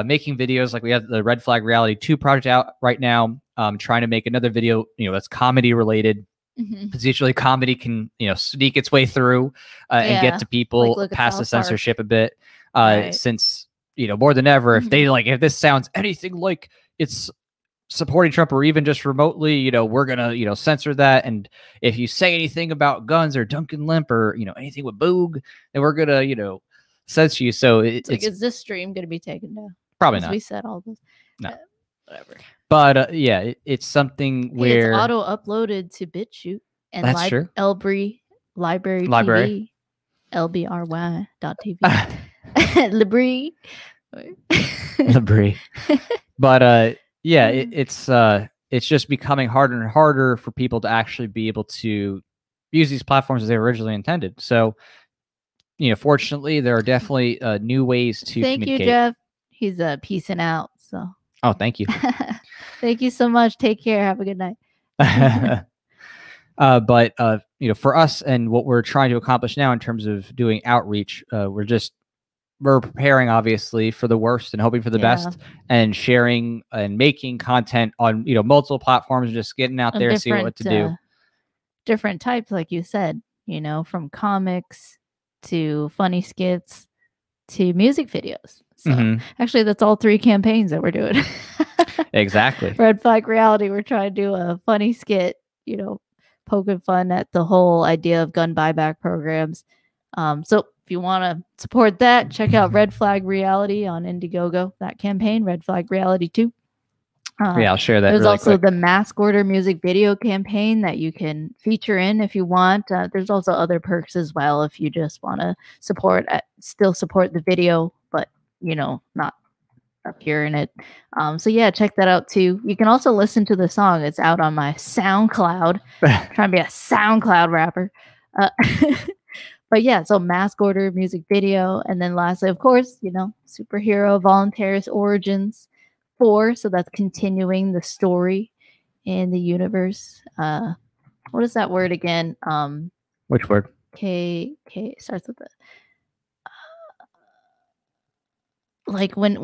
B: making videos. Like we have the Red Flag Reality 2 project out right now, trying to make another video that's comedy related. Because usually comedy can sneak its way through and get to people like past the censorship a bit, since more than ever, if this sounds anything like it's supporting Trump or even just remotely, we're gonna censor that. And if you say anything about guns or Duncan Lemp or anything with Boog, then we're gonna censor you. So it's like,
A: is this stream gonna be taken down?
B: Probably not.
A: We said all this.
B: No.
A: Whatever.
B: But yeah, it's something where
A: it's auto uploaded to BitChute and
B: that's true.
A: Library TV, LBRY.TV. Libri.
B: Libri. But yeah, it's just becoming harder and harder for people to actually be able to use these platforms as they were originally intended. So, fortunately, there are definitely new ways to communicate.
A: Thank you, Jeff. He's peacing out. So.
B: Oh, thank you.
A: Thank you so much. Take care. Have a good night.
B: But for us and what we're trying to accomplish now in terms of doing outreach, we're preparing obviously for the worst and hoping for the best, and sharing and making content on multiple platforms and just getting out there, seeing what to do.
A: Different types, like you said, from comics to funny skits to music videos. So actually, that's all 3 campaigns that we're doing.
B: Exactly.
A: Red Flag Reality, we're trying to do a funny skit, poking fun at the whole idea of gun buyback programs. So if you want to support that, check out Red Flag Reality on Indiegogo, that campaign, Red Flag Reality 2.
B: Yeah, I'll share that.
A: There's
B: really
A: also
B: quick.
A: the mask order music video campaign that you can feature in if you want. There's also other perks as well if you just want to still support the video, but not appear in it. So yeah, check that out too. You can also listen to the song. It's out on my SoundCloud. Trying to be a SoundCloud rapper. But yeah, so mask order music video, and then lastly, of course, superhero voluntarist origins 4. So that's continuing the story in the universe. What is that word again?
B: Which word?
A: K starts with the like when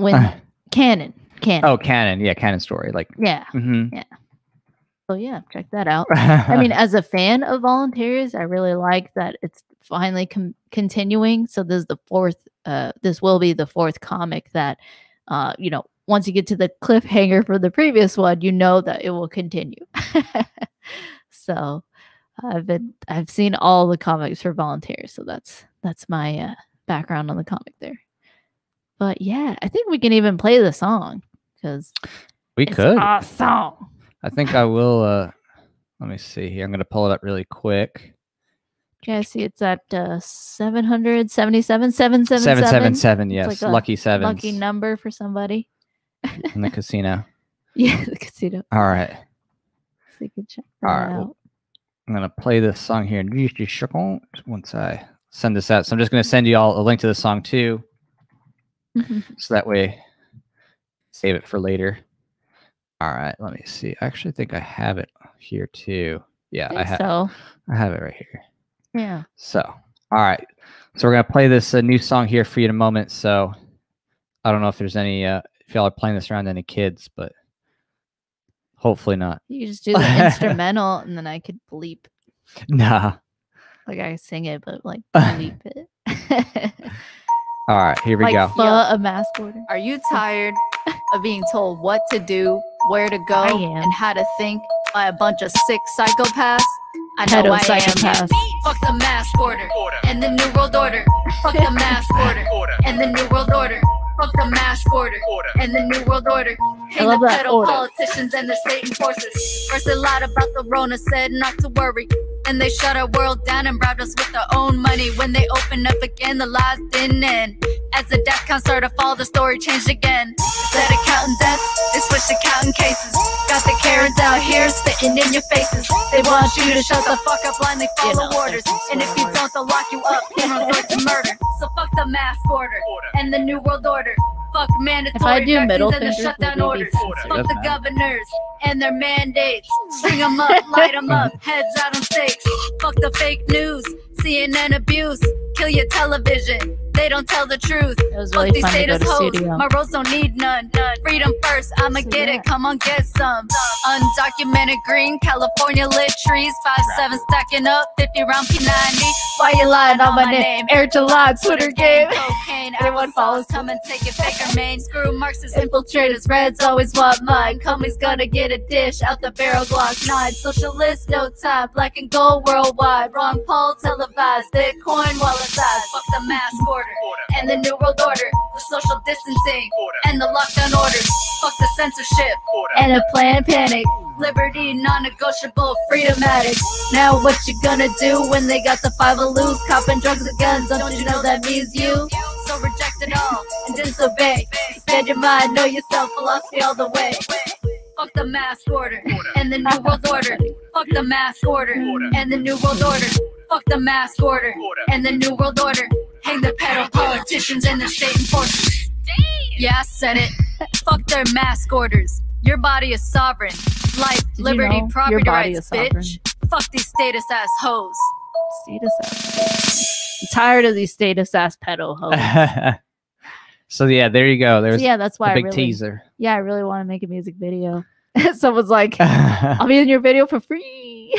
A: canon. Canon.
B: Oh, canon. Yeah, canon story. Like
A: Yeah.
B: Mm-hmm.
A: Yeah. So yeah, check that out. I mean, as a fan of Volunteers, I really like that it's finally continuing. So this is the fourth. This will be the fourth comic that, you know, once you get to the cliffhanger for the previous one, you know that it will continue. So I've seen all the comics for Volunteers, so that's my background on the comic there. But yeah, I think we can even play the song because
B: we could.
A: A song.
B: I think I will. Let me see here. I'm going to pull it up really quick.
A: Yeah, I see it's at 777 777.
B: 777. Yes,
A: like
B: lucky sevens.
A: Lucky number for somebody.
B: In the casino.
A: Yeah, the casino.
B: All right.
A: So you can check that out.
B: I'm going to play this song here once I send this out. So I'm just going to send you all a link to the song too. So that way, save it for later. All right, let me see. I actually think I have it here too. Yeah, I have. So. I have it right here.
A: Yeah.
B: So, all right. So we're gonna play this new song here for you in a moment. So, I don't know if there's any if y'all are playing this around any kids, but hopefully not.
A: You just do the instrumental, and then I could bleep.
B: Nah.
A: Like I sing it, but like bleep it.
B: All right, here we go.
A: A mask order.
C: Are you tired of being told what to do, where to go, and how to think by a bunch of sick psychopaths? I know I am. Fuck the mask order and the New World Order. Fuck the mask order and the New World Order. Fuck the mask order and the New World Order. Hang the pedal politicians and their Satan forces. First they lied about the Rona, said not to worry. And they shut our world down and bribed us with their own money. When they opened up again, the lies didn't end. As the death count started to fall, the story changed again. Instead of counting deaths, they switched to counting cases. Got the Karens out here spitting in your faces. They want you to shut the fuck up, blindly follow orders. And if you don't, they'll lock you up and resort to murder. So fuck the mask order and the New World Order. Fuck mandatory vaccines and the shutdown orders. Fuck the governors and their mandates. String them up, light them up, heads out on stakes. Fuck the fake news, CNN abuse. Kill your television, they don't tell the truth. Fuck these status hoes, my roads don't need none. Freedom first, I'ma get it, come on get some. Undocumented green, California lit trees. 5-7 stacking up, 50 round P90. Why you lying on my name? Air July, Twitter game. Cocaine, everyone follows, come and take it, Baker Maine. Screw Marxists, infiltrators, Reds always want mine. Comey's gonna get a dish out the barrel, Glock 9. Socialist, no time, black and gold worldwide. Ron Paul televised, Bitcoin wallet size. Fuck the mask order and the New World Order, the social distancing and the lockdown orders. Fuck the censorship and a planned panic. Liberty non-negotiable, freedom addict. Now what you gonna do when they got the 5 loose, copping drugs and guns? Don't you know that means you? So reject it all and disobey. Spend your mind, know yourself, philosophy all the way. Fuck the mask order and the New World Order. Fuck the mask order and the New World Order. Fuck the mask order and the New World Order. Hang the pedal politicians and their state enforcers. Yeah, I said it. Fuck their mask orders. Your body is sovereign. Life, liberty, property rights, bitch. Fuck these status ass hoes.
A: Status ass. I'm tired of these status ass pedo hoes.
B: So yeah, there you go. There's
A: that's why
B: a big teaser.
A: Yeah, I really want to make a music video. Someone's like, I'll be in your video for free.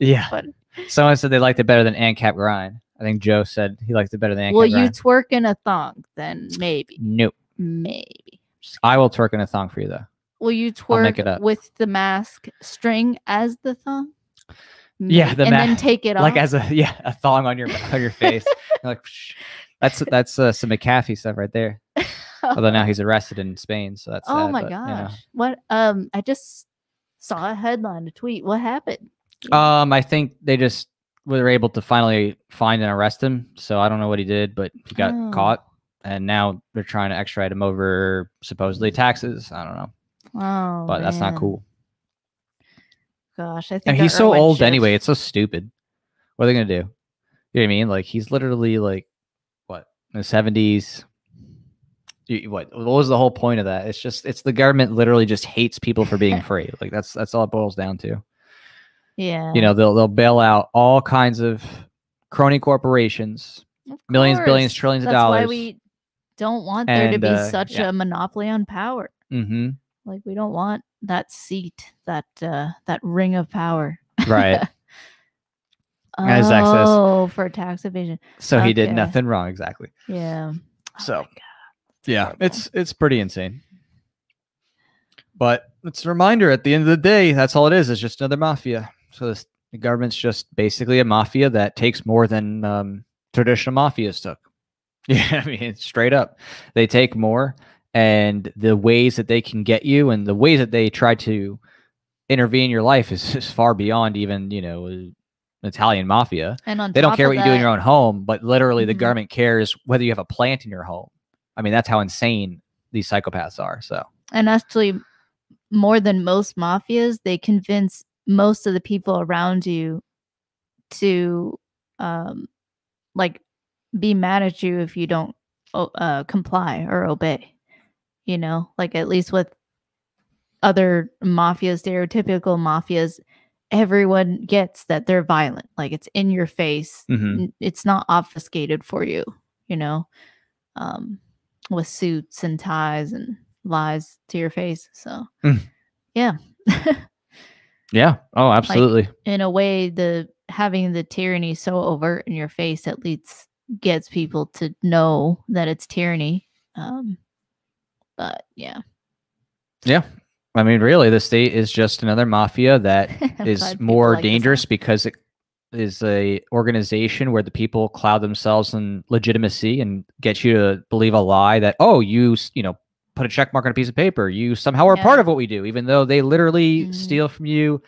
B: Yeah. Someone said they liked it better than ANCAP Grind. I think Joe said he liked it better than ANCAP Grind.
A: Will you twerk in a thong? Then maybe.
B: Nope.
A: Maybe.
B: I will twerk in a thong for you though.
A: Will you twerk with the mask string as the thong?
B: Maybe. Yeah,
A: and then take it off
B: like as a thong on your face. Like that's some McAfee stuff right there. Although now he's arrested in Spain, so that's
A: oh my gosh. You know. What? I just saw a headline, a tweet. What happened?
B: I think they just were able to finally find and arrest him. So I don't know what he did, but he got caught, and now they're trying to extradite him over supposedly taxes. I don't know.
A: Oh,
B: but that's not cool.
A: Gosh, I think.
B: And he's so old anyway. It's so stupid. What are they gonna do? You know what I mean? Like he's literally like what in the 70s. What was the whole point of that? It's the government literally just hates people for being free. Like that's all it boils down to.
A: Yeah.
B: You know, they'll bail out all kinds of crony corporations, millions, billions, trillions of dollars.
A: That's why we don't want there to be such a monopoly on power.
B: Mm-hmm.
A: Like, we don't want that seat, that ring of power.
B: Right.
A: As access for tax evasion.
B: So he did nothing wrong, exactly.
A: Yeah.
B: So yeah, it's pretty insane. But it's a reminder, at the end of the day, that's all it is. It's just another mafia. So the government's just basically a mafia that takes more than traditional mafias took. Yeah, I mean, straight up. They take more, and the ways that they can get you and the ways that they try to intervene in your life is far beyond even, Italian mafia.
A: And
B: they don't care what you do in your own home, but literally the government cares whether you have a plant in your home. I mean, that's how insane these psychopaths are. So, and
A: actually, more than most mafias, they convince most of the people around you to be mad at you if you don't comply or obey. Like, at least with other mafias, stereotypical mafias, everyone gets that they're violent. Like, it's in your face. It's not obfuscated for you, with suits and ties and lies to your face. So yeah.
B: Yeah. Oh, absolutely.
A: Like, in a way, having the tyranny so overt in your face at least gets people to know that it's tyranny. But yeah.
B: I mean, really, the state is just another mafia that is more dangerous because it is a organization where the people cloud themselves in legitimacy and get you to believe a lie that, oh, you put a check mark on a piece of paper. You somehow are part of what we do, even though they literally steal from you,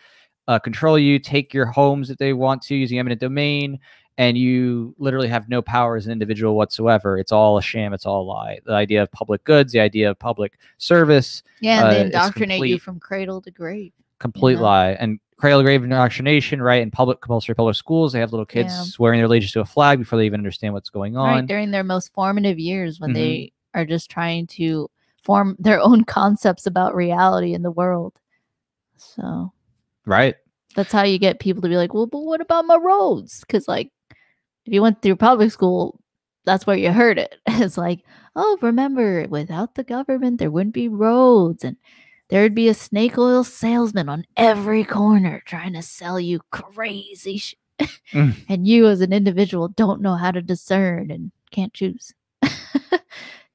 B: control you, take your homes if they want to using eminent domain, and you literally have no power as an individual whatsoever. It's all a sham. It's all a lie. The idea of public goods, the idea of public service.
A: Yeah, and they indoctrinate you from cradle to grave.
B: Complete lie. And cradle to grave indoctrination, right? In compulsory public schools, they have little kids swearing their allegiance to a flag before they even understand what's going on.
A: Right, during their most formative years when they are just trying to form their own concepts about reality in the world. So.
B: Right.
A: That's how you get people to be like, well, but what about my roads? Because, like, if you went through public school, that's where you heard it. It's like, oh, remember, without the government, there wouldn't be roads. And there'd be a snake oil salesman on every corner trying to sell you crazy shit. And you, as an individual, don't know how to discern and can't choose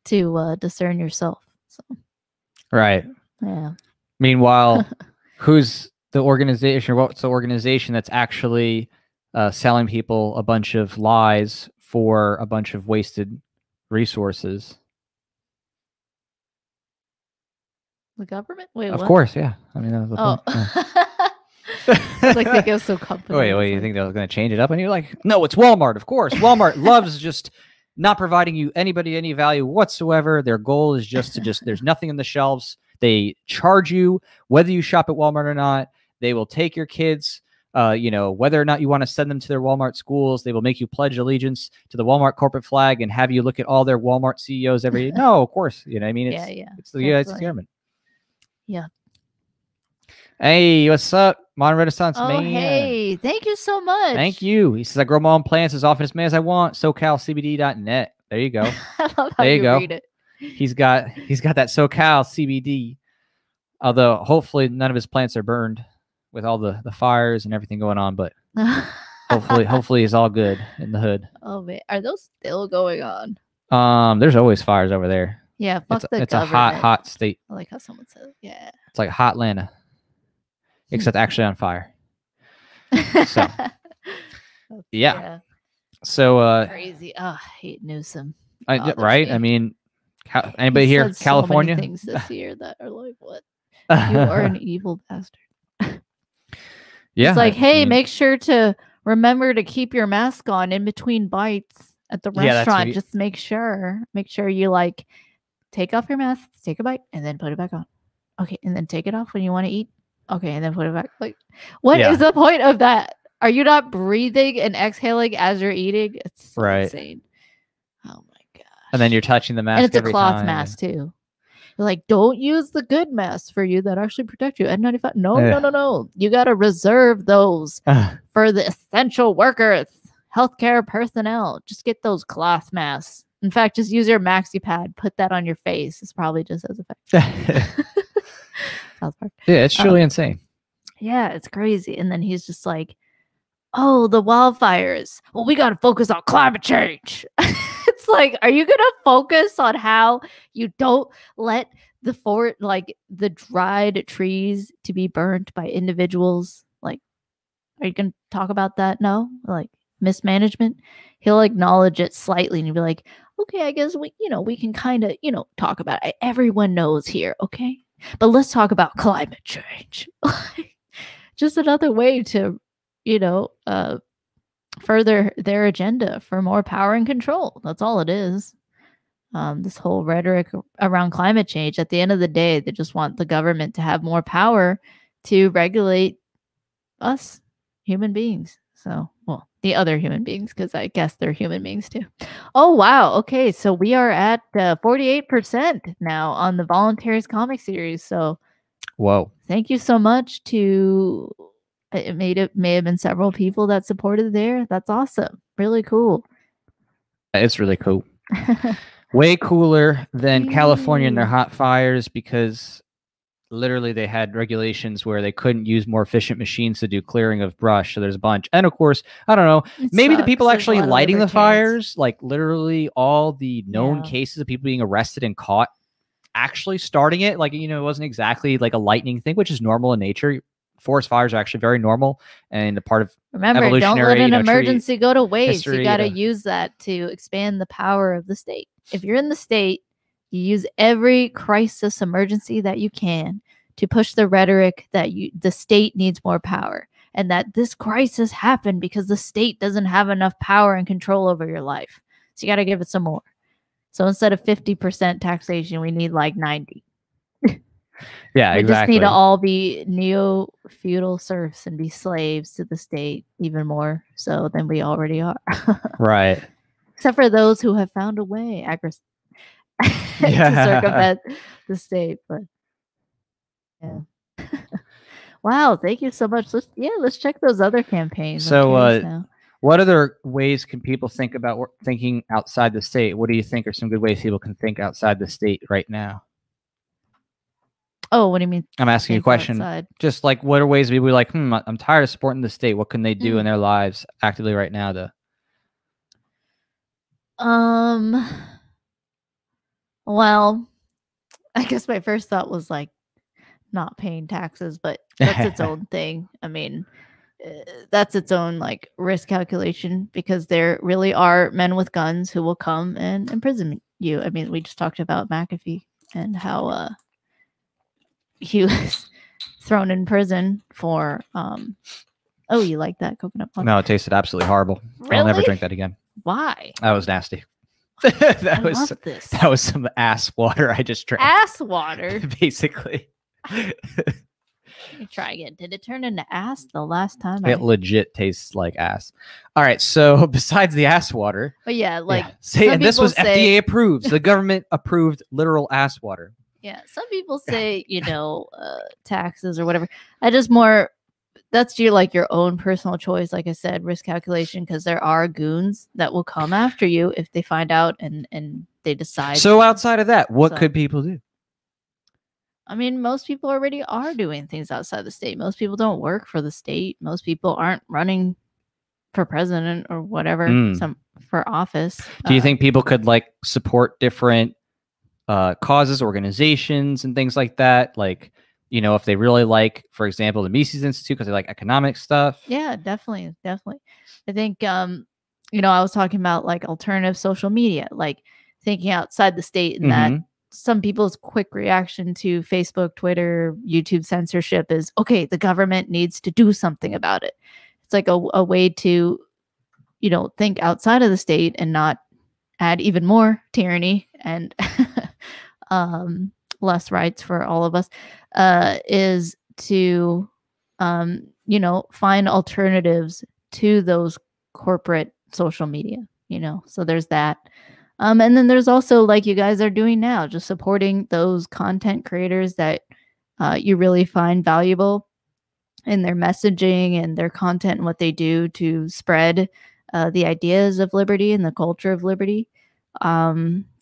A: to discern yourself. So.
B: Right.
A: Yeah.
B: Meanwhile, who's the organization, or what's the organization that's actually selling people a bunch of lies for a bunch of wasted resources?
A: The government? Wait,
B: of course, yeah. I mean, that was the point. Yeah.
A: Like, they go so complicated.
B: Wait, you think they're going to change it up? And you're like, no, it's Walmart, of course. Walmart loves just not providing you any value whatsoever. Their goal is just to there's nothing in the shelves. They charge you whether you shop at Walmart or not. They will take your kids, whether or not you want to send them to their Walmart schools. They will make you pledge allegiance to the Walmart corporate flag and have you look at all their Walmart CEOs every day. No, of course. I mean, it's the United States government.
A: Yeah.
B: Hey, what's up? Modern Renaissance
A: man. Hey, thank you so much.
B: Thank you. He says, I grow my own plants as often as May as I want. SoCalCBD.net. There you go.
A: I love how you read it.
B: He's got that SoCal CBD. Although hopefully none of his plants are burned with all the fires and everything going on, but hopefully he's all good in the hood.
A: Oh man, are those still going on?
B: There's always fires over there.
A: Yeah,
B: it's a hot state.
A: I like how someone said, yeah.
B: It's like hot Atlanta, except actually on fire. So, yeah. So
A: crazy. Oh, I hate Newsom.
B: Right? I mean, anybody here, California?
A: So many things this year that are like, what? You are an evil bastard.
B: Yeah.
A: It's like, hey, make sure to remember to keep your mask on in between bites at the restaurant. Just make sure you like take off your mask, take a bite, and then put it back on. Okay, and then take it off when you want to eat. Okay, and then put it back. Like, what is the point of that? Are you not breathing and exhaling as you're eating? It's so insane. Oh my gosh.
B: And then you're touching the mask.
A: And it's a cloth mask too. You're like, don't use the good masks for you that actually protect you. N95. No. You got to reserve those for the essential workers, healthcare personnel. Just get those cloth masks. In fact, just use your maxi pad, put that on your face. It's probably just as effective. South Park.
B: Yeah, it's truly insane.
A: Yeah, it's crazy. And then he's just like, oh, the wildfires. Well, we got to focus on climate change. It's like, are you going to focus on how you don't let the dried trees to be burnt by individuals? Like, are you going to talk about that? No? Like, mismanagement? He'll acknowledge it slightly and he'll be like, okay, I guess we can kind of, talk about it. Everyone knows here, okay? But let's talk about climate change. Just another way to, further their agenda for more power and control. That's all it is. This whole rhetoric around climate change, at the end of the day, they just want the government to have more power to regulate us human beings. So, well, the other human beings, because I guess they're human beings too. Oh, wow. Okay, so we are at 48% now on the Voluntaryist comic series. So,
B: whoa.
A: Thank you so much to... It may have been several people that supported there. That's awesome. Really cool.
B: It's really cool. Way cooler than California and their hot fires, because literally they had regulations where they couldn't use more efficient machines to do clearing of brush. So there's a bunch. And of course, I don't know, maybe the people actually lighting the fires, like literally all the known cases of people being arrested and caught actually starting it. Like, it wasn't exactly like a lightning thing, which is normal in nature. Forest fires are actually very normal and a part of
A: evolutionary. Don't let an emergency go to waste. You got to use that to expand the power of the state. If you're in the state, you use every crisis emergency that you can to push the rhetoric that the state needs more power and that this crisis happened because the state doesn't have enough power and control over your life. So you got to give it some more. So instead of 50% taxation, we need like 90.
B: Yeah,
A: we
B: exactly.
A: just need to all be neo-feudal serfs and be slaves to the state even more so than we already are.
B: Right.
A: Except for those who have found a way to circumvent the state. But yeah. Wow, thank you so much. Let's check those other campaigns.
B: So what other ways can people think about thinking outside the state? What do you think are some good ways people can think outside the state right now?
A: Oh, what do you mean?
B: I'm asking you a question.
A: Outside?
B: Just like, what are ways people be like, I'm tired of supporting the state. What can they do in their lives actively right now to?
A: Well, I guess my first thought was like not paying taxes, but that's its own thing. I mean, that's its own like risk calculation, because there really are men with guns who will come and imprison you. I mean, we just talked about McAfee and how he was thrown in prison for oh, you like that coconut water?
B: No, it tasted absolutely horrible.
A: Really?
B: I'll never drink that again.
A: That
B: was nasty. that was some ass water I just drank.
A: Ass water?
B: Basically.
A: Let me try again. Did it turn into ass the last time?
B: It legit tastes like ass. All right, so besides the ass water.
A: But yeah, like
B: and this was FDA approved. The government approved literal ass water.
A: Yeah, some people say, taxes or whatever. That's your own personal choice. Like I said, risk calculation, because there are goons that will come after you if they find out and they decide.
B: So outside of that, what could people do?
A: I mean, most people already are doing things outside the state. Most people don't work for the state. Most people aren't running for president or whatever, for office.
B: Do you think people could support different causes, organizations, and things like that? Like, if they really like, for example, the Mises Institute because they like economic stuff.
A: Yeah, definitely. I think, I was talking about alternative social media, like thinking outside the state, and that some people's quick reaction to Facebook, Twitter, YouTube censorship is, okay, the government needs to do something about it. It's like a way to, think outside of the state and not add even more tyranny and less rights for all of us, is to, find alternatives to those corporate social media, so there's that. And then there's also, like you guys are doing now, just supporting those content creators that you really find valuable in their messaging and their content and what they do to spread the ideas of liberty and the culture of liberty.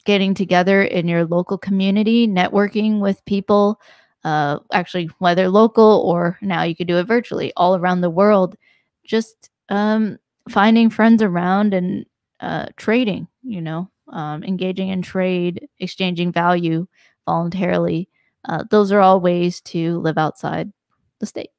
A: getting together in your local community, networking with people, actually, whether local or now you could do it virtually all around the world, just finding friends around and trading, engaging in trade, exchanging value voluntarily. Those are all ways to live outside the state.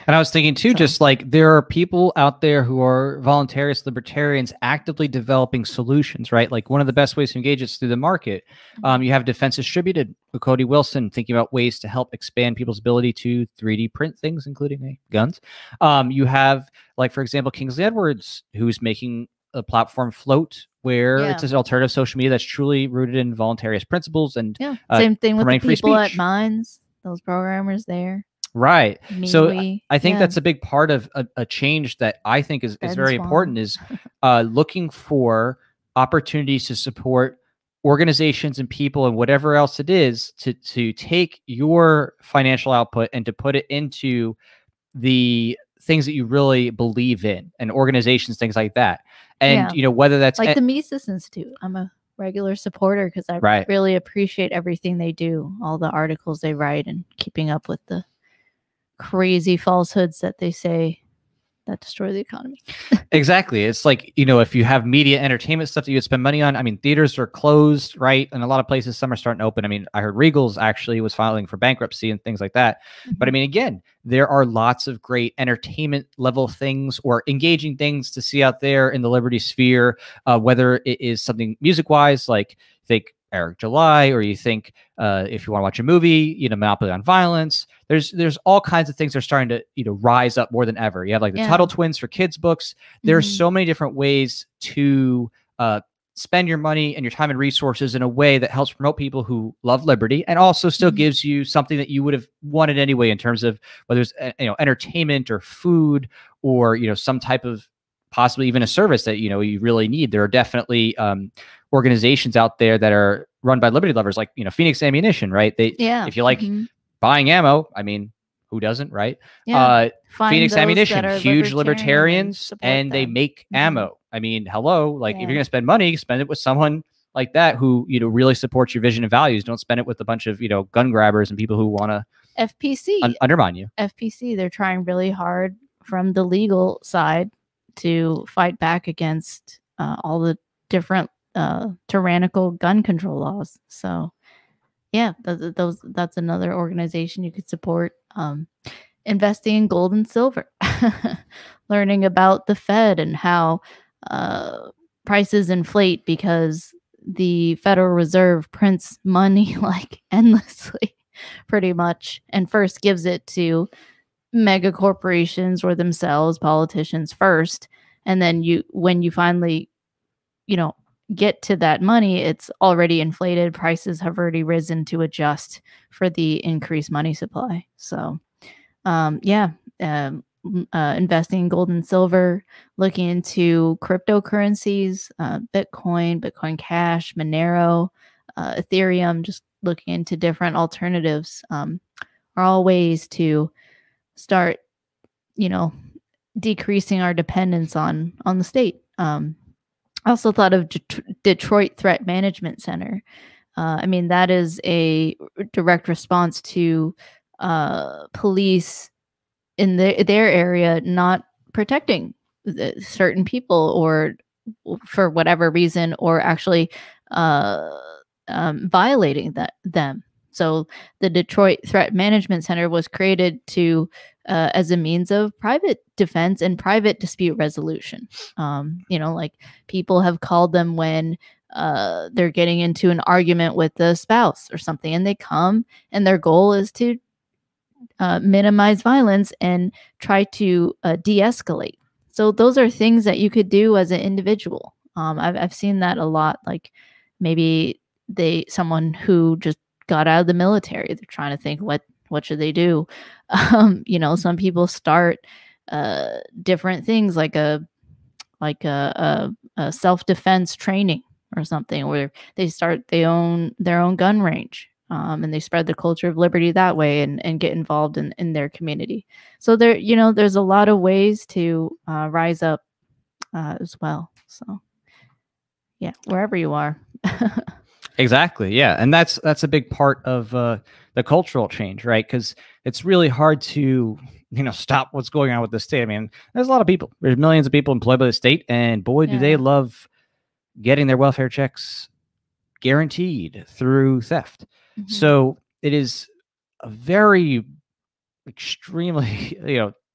B: And I was thinking too, just like there are people out there who are voluntarist libertarians actively developing solutions, right? Like one of the best ways to engage is through the market. You have Defense Distributed with Cody Wilson thinking about ways to help expand people's ability to 3D print things, including guns. You have, like, for example, Kingsley Edwards, who's making a platform Float, where it's an alternative social media that's truly rooted in voluntarist principles. And
A: same thing with the people at Minds, those programmers there.
B: Right. So I think that's a big part of a change that I think is very important is looking for opportunities to support organizations and people and whatever else it is to take your financial output and to put it into the things that you really believe in and organizations, things like that. And, whether that's
A: like the Mises Institute. I'm a regular supporter because I really appreciate everything they do, all the articles they write and keeping up with the crazy falsehoods that they say that destroy the economy.
B: Exactly. It's like, if you have media entertainment stuff that you would spend money on, I mean, theaters are closed, right? In a lot of places, some are starting to open. I mean, I heard Regal's actually was filing for bankruptcy and things like that. But I mean, again, there are lots of great entertainment level things or engaging things to see out there in the liberty sphere, whether it is something music wise, like think Eric July, or you think if you want to watch a movie, Monopoly on Violence. There's all kinds of things that are starting to rise up more than ever. You have like the Tuttle Twins for kids books. There's so many different ways to spend your money and your time and resources in a way that helps promote people who love liberty and also still gives you something that you would have wanted anyway in terms of whether it's entertainment or food or some type of possibly even a service that you really need. There are definitely organizations out there that are run by liberty lovers, like Phoenix Ammunition, right? If you like buying ammo, I mean, who doesn't, right? Phoenix Ammunition, huge libertarians, and they make ammo. I mean, hello, like if you're gonna spend money, spend it with someone like that who really supports your vision and values. Don't spend it with a bunch of gun grabbers and people who want to
A: FPC
B: undermine you.
A: FPC, they're trying really hard from the legal side to fight back against all the different tyrannical gun control laws. So that's another organization you could support. Investing in gold and silver, learning about the Fed and how prices inflate because the Federal Reserve prints money like endlessly, pretty much, and first gives it to mega corporations or themselves, politicians first, and then when you finally get to that money, it's already inflated. Prices have already risen to adjust for the increased money supply. So investing in gold and silver, looking into cryptocurrencies, Bitcoin Cash, Monero, Ethereum, just looking into different alternatives are all ways to start decreasing our dependence on the state. I also thought of Detroit Threat Management Center. I mean, that is a direct response to police in their area not protecting certain people or for whatever reason, or actually violating them. So the Detroit Threat Management Center was created to as a means of private defense and private dispute resolution. Like people have called them when they're getting into an argument with the spouse or something, and they come and their goal is to minimize violence and try to de-escalate. So those are things that you could do as an individual. I've seen that a lot. Like maybe someone who just got out of the military, they're trying to think what should they do. Some people start different things like a self-defense training or something, where they start their own gun range, and they spread the culture of liberty that way and get involved in their community. So there's a lot of ways to rise up as well. So yeah, wherever you are.
B: Exactly. Yeah. And that's a big part of the cultural change, right? Because it's really hard to, stop what's going on with the state. I mean, there's a lot of people. There's millions of people employed by the state, and boy, do they love getting their welfare checks guaranteed through theft.
A: Mm-hmm.
B: So it is a very extremely,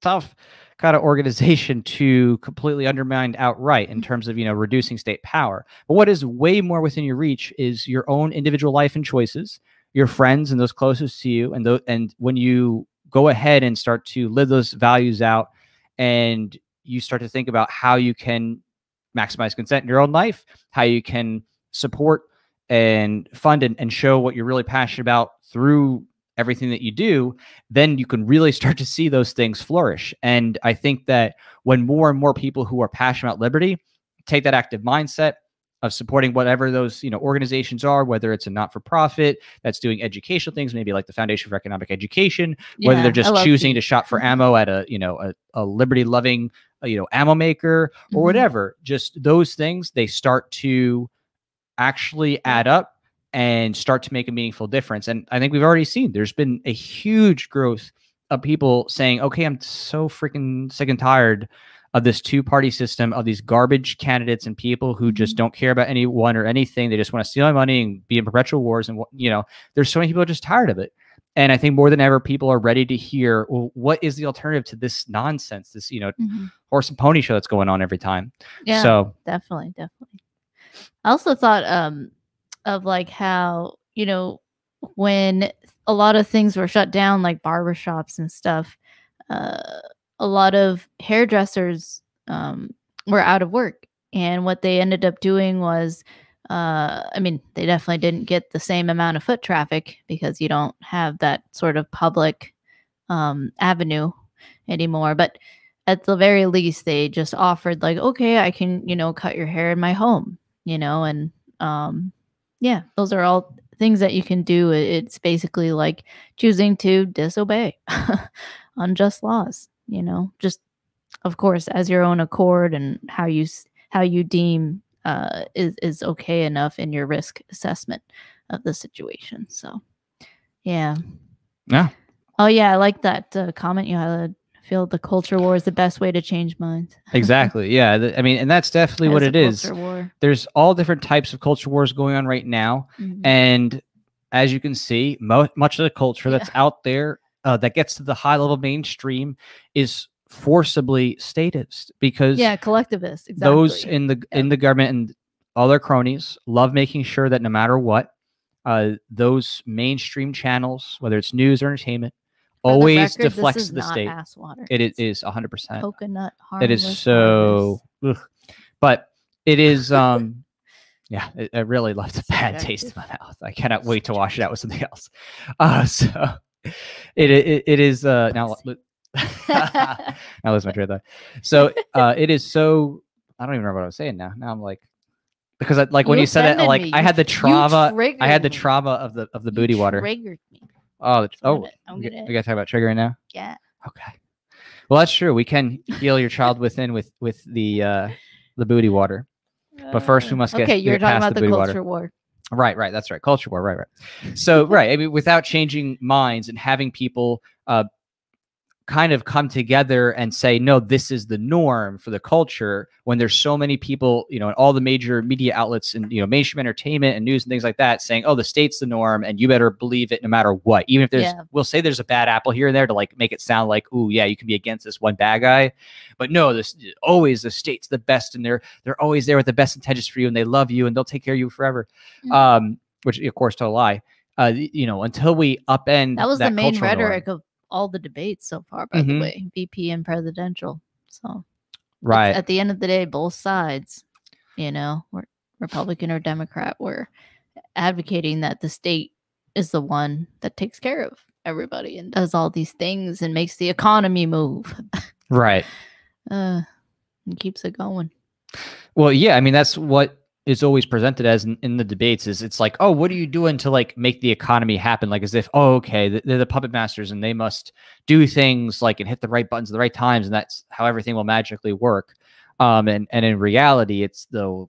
B: tough kind of organization to completely undermine outright in terms of, reducing state power. But what is way more within your reach is your own individual life and choices, your friends and those closest to you. And when you go ahead and start to live those values out, and you start to think about how you can maximize consent in your own life, how you can support and fund and show what you're really passionate about through everything that you do, then you can really start to see those things flourish. And I think that when more and more people who are passionate about liberty take that active mindset of supporting whatever those organizations are, whether it's a not-for-profit that's doing educational things, maybe like the Foundation for Economic Education, whether they're just choosing to shop for ammo at a liberty-loving ammo maker or whatever, just those things, they start to actually add up and start to make a meaningful difference. And I think we've already seen there's been a huge growth of people saying, okay, I'm so freaking sick and tired of this two-party system, of these garbage candidates and people who just don't care about anyone or anything. They just want to steal my money and be in perpetual wars. And, there's so many people just tired of it. And I think more than ever, people are ready to hear, well, what is the alternative to this nonsense, this, horse and pony show that's going on every time.
A: Yeah,
B: so
A: definitely. I also thought of like how, when a lot of things were shut down, like barbershops and stuff, a lot of hairdressers were out of work. And what they ended up doing was, they definitely didn't get the same amount of foot traffic because you don't have that sort of public avenue anymore. But at the very least, they just offered like, okay, I can, cut your hair in my home, and yeah, those are all things that you can do. It's basically like choosing to disobey unjust laws, just of course as your own accord and how you deem is okay enough in your risk assessment of the situation. So yeah. Oh yeah, I like that comment you had. I feel the culture war is the best way to change minds.
B: Exactly. Yeah. And that's definitely what it is.
A: War.
B: There's all different types of culture wars going on right now. And as you can see, much of the culture that's out there that gets to the high level mainstream is forcibly statist, because
A: collectivist. Exactly.
B: Those in the government and all their cronies love making sure that no matter what, those mainstream channels, whether it's news or entertainment, always deflects the state. It is 100%
A: coconut. Harmless.
B: It is so, but it is. Yeah, I really left a bad taste in my mouth. I cannot wait to wash it out with something else. So it is now. I lose my train of thought. So it is so. I don't even remember what I was saying now. Now I'm like, because when you said that, like I had the trauma. I had the trauma of the booty water.
A: Triggered me.
B: We gotta talk about triggering now.
A: Yeah.
B: Okay. Well, that's true. We can heal your child within with the booty water, but first we must get.
A: Okay, you're talking about the culture
B: war. Right. That's right. Culture war. Right. So right. I mean, without changing minds and having people kind of come together and say, no, this is the norm for the culture, when there's so many people, in all the major media outlets and, mainstream entertainment and news and things like that saying, oh, the state's the norm and you better believe it no matter what. Even if there's, we'll say there's a bad apple here and there to like make it sound like, ooh, yeah, you can be against this one bad guy. But no, this always the state's the best, and they're always there with the best intentions for you, and they love you and they'll take care of you forever. Which of course, to a lie. Until we upend
A: that was the main rhetoric
B: norm.
A: Of all the debates so far, by the way, VP and presidential. So
B: right
A: at the end of the day, both sides, we're Republican or Democrat, we're advocating that the state is the one that takes care of everybody and does all these things and makes the economy move.
B: Right.
A: And keeps it going.
B: Well, yeah, I mean, that's what is always presented as in the debates. Is it's like, oh, what are you doing to like make the economy happen? Like as if, oh, okay, they're the puppet masters and they must do things like and hit the right buttons at the right times, and that's how everything will magically work. And in reality, it's the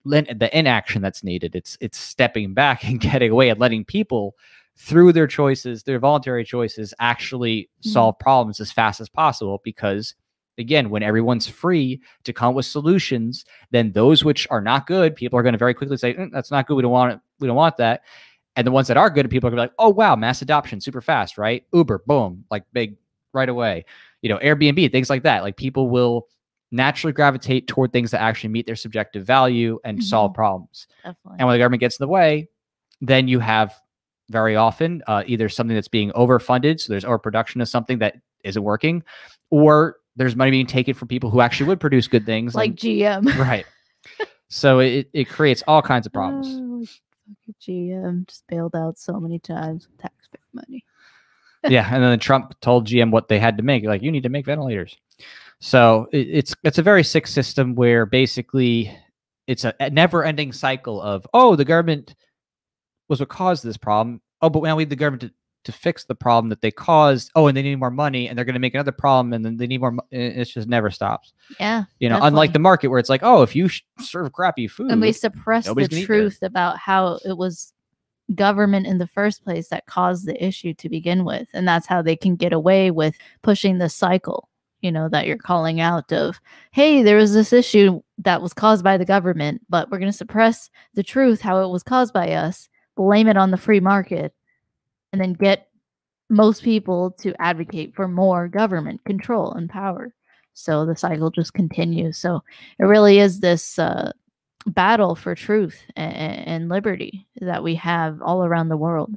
B: the inaction that's needed. It's stepping back and getting away and letting people, through their choices, their voluntary choices, actually solve problems as fast as possible. Because again, when everyone's free to come up with solutions, then those which are not good, people are going to very quickly say, that's not good. We don't want it. We don't want that. And the ones that are good, people are going to be like, oh, wow, mass adoption, super fast, right? Uber, boom, like big right away. Airbnb, things like that. Like people will naturally gravitate toward things that actually meet their subjective value and solve problems.
A: Definitely.
B: And when the government gets in the way, then you have very often either something that's being overfunded, so there's overproduction of something that isn't working, or there's money being taken from people who actually would produce good things.
A: Like GM.
B: Right. So it creates all kinds of problems.
A: GM just bailed out so many times with taxpayer money.
B: Yeah, and then Trump told GM what they had to make. Like, you need to make ventilators. So it's a very sick system where basically it's a never-ending cycle of, oh, the government was what caused this problem. Oh, but now we need the government to fix the problem that they caused. Oh, and they need more money, and they're going to make another problem, and then they need more. It just never stops.
A: Yeah,
B: definitely. Unlike the market where it's like, oh, if you serve crappy food,
A: and we suppress the truth about how it was government in the first place that caused the issue to begin with, and that's how they can get away with pushing the cycle. That you're calling out of, hey, there was this issue that was caused by the government, but we're going to suppress the truth, how it was caused by us, blame it on the free market, and then get most people to advocate for more government control and power. So the cycle just continues. So it really is this battle for truth and liberty that we have all around the world.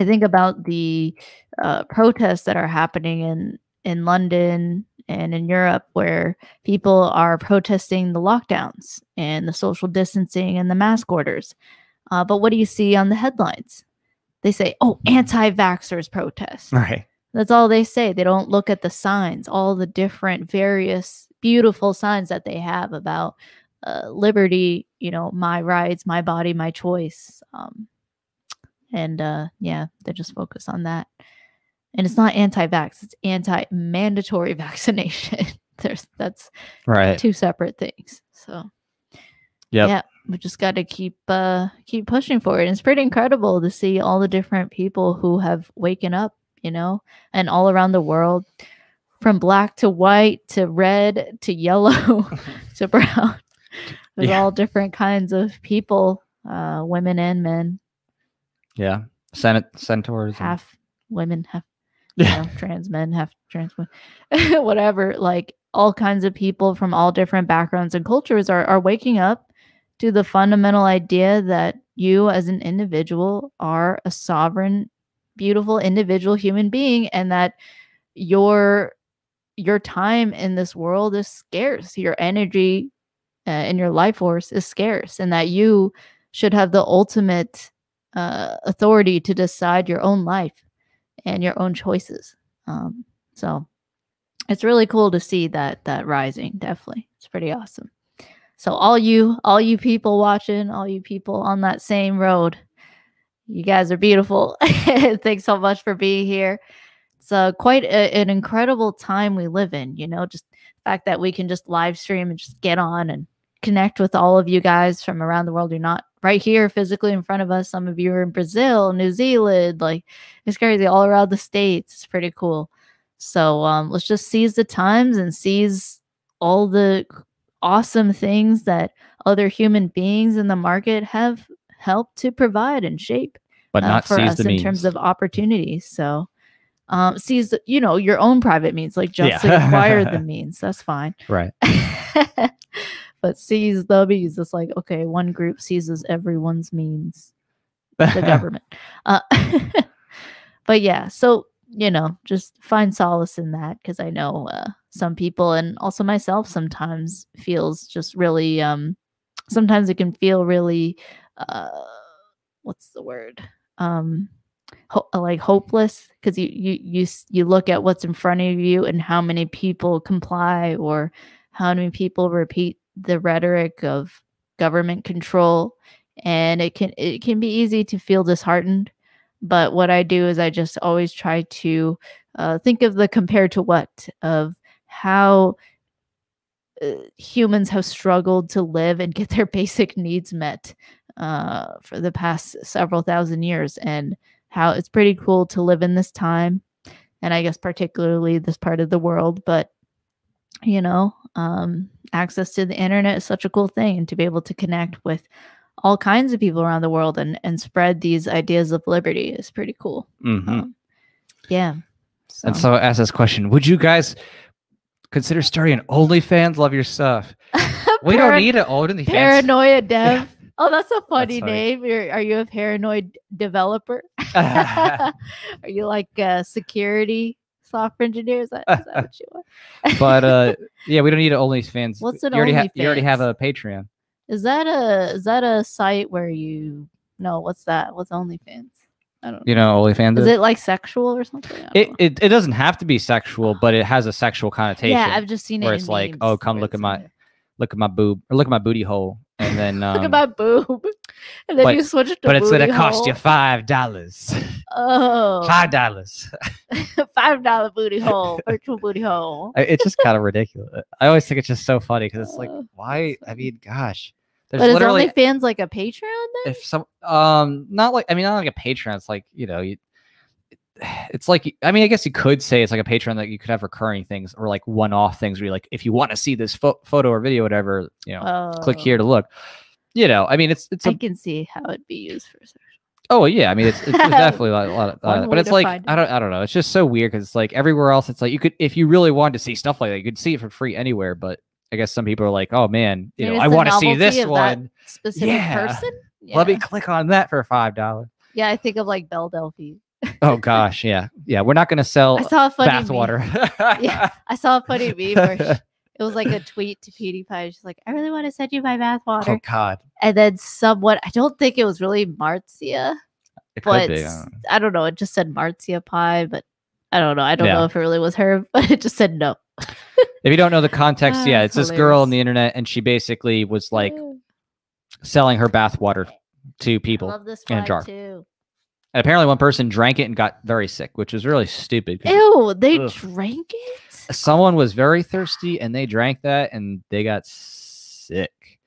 A: I think about the protests that are happening in London and in Europe, where people are protesting the lockdowns and the social distancing and the mask orders. But what do you see on the headlines? They say, oh, anti-vaxxers protest.
B: Right.
A: That's all they say. They don't look at the signs, all the different various beautiful signs that they have about liberty, my rights, my body, my choice. They just focus on that. And it's not anti-vax, it's anti-mandatory vaccination. That's
B: right.
A: Two separate things. So yeah, we just got to keep pushing for it. And it's pretty incredible to see all the different people who have waken up, and all around the world, from black to white to red to yellow to brown. There's all different kinds of people, women and men.
B: Yeah. Centaurs.
A: Half women, half trans men, half trans women. Whatever. Like all kinds of people from all different backgrounds and cultures are waking up to the fundamental idea that you as an individual are a sovereign, beautiful individual human being, and that your time in this world is scarce. Your energy and your life force is scarce, and that you should have the ultimate authority to decide your own life and your own choices. So it's really cool to see that rising. Definitely, it's pretty awesome. So all you people watching, all you people on that same road, you guys are beautiful. Thanks so much for being here. It's quite an incredible time we live in, just the fact that we can just live stream and just get on and connect with all of you guys from around the world. You're not right here physically in front of us. Some of you are in Brazil, New Zealand, like it's crazy, all around the States. It's pretty cool. So let's just seize the times and seize all the awesome things that other human beings in the market have helped to provide and shape,
B: but not
A: for
B: seize
A: us
B: the
A: in
B: means.
A: Terms of opportunities. So seize your own private means, like just acquire the means. That's fine.
B: Right.
A: But seize the means. It's like, okay, one group seizes everyone's means, the government. But yeah, so just find solace in that, because I know some people, and also myself, sometimes feels just really sometimes it can feel really what's the word, like hopeless, because you look at what's in front of you and how many people comply, or how many people repeat the rhetoric of government control, and it can be easy to feel disheartened. But what I do is I just always try to think of the compared to what, of how humans have struggled to live and get their basic needs met for the past several thousand years, and how it's pretty cool to live in this time, and I guess particularly this part of the world. But access to the internet is such a cool thing, and to be able to connect with all kinds of people around the world and spread these ideas of liberty is pretty cool. Yeah.
B: And so I asked this question: would you guys consider starting an OnlyFans? Love your stuff. We don't need an OnlyFans.
A: Paranoia Dev. Oh, that's a funny name. Are you a paranoid developer? Are you like a security software engineer? Is that what you are?
B: But yeah, we don't need an OnlyFans.
A: What's an
B: OnlyFans?
A: OnlyFans?
B: You already have a Patreon.
A: Is that a site where you? No, what's that? What's OnlyFans? I don't know.
B: You know OnlyFans
A: is it like sexual or something?
B: It doesn't have to be sexual, but it has a sexual connotation.
A: Yeah, I've just seen it.
B: Where it's like, oh, come look at my boob, or look at my booty hole, and then
A: look at my boob, and then you switch to
B: but it's gonna
A: hole.
B: cost you $5.
A: Oh,
B: $5.
A: $5 booty hole, virtual booty hole.
B: It's just kind of ridiculous. I always think it's just so funny because it's like, why? I mean, gosh.
A: There's but is OnlyFans like a Patreon then?
B: If some, not like a Patreon. It's like, it's like, I mean, I guess you could say it's like a Patreon that you could have recurring things or like one-off things where you're like, if you want to see this photo or video, whatever, click here to look. I mean, it's.
A: I can see how it'd be used for social.
B: Oh yeah, I mean, it's definitely a lot of, but it's like I don't know. It's just so weird because it's like everywhere else, it's like you could, if you really wanted to see stuff like that, you could see it for free anywhere, but. I guess some people are like, oh man, I want to see this one.
A: Specific person?
B: Yeah. Let me click on that for $5.
A: Yeah, I think of like Belle Delphine.
B: Oh gosh, yeah. We're not gonna sell bathwater.
A: Yeah, I saw a funny meme where it was like a tweet to PewDiePie. She's like, I really want to send you my bathwater.
B: Oh God.
A: And then someone, I don't think it was really Marzia, but I don't know. It just said Marzia Pie, but I don't know. I don't know if it really was her, but it just said no.
B: If you don't know the context, it's this girl on the internet, and she basically was like selling her bathwater to people in a jar. Too. And apparently, one person drank it and got very sick, which was really stupid.
A: Ew, they drank it?
B: Someone was very thirsty, and they drank that, and they got sick.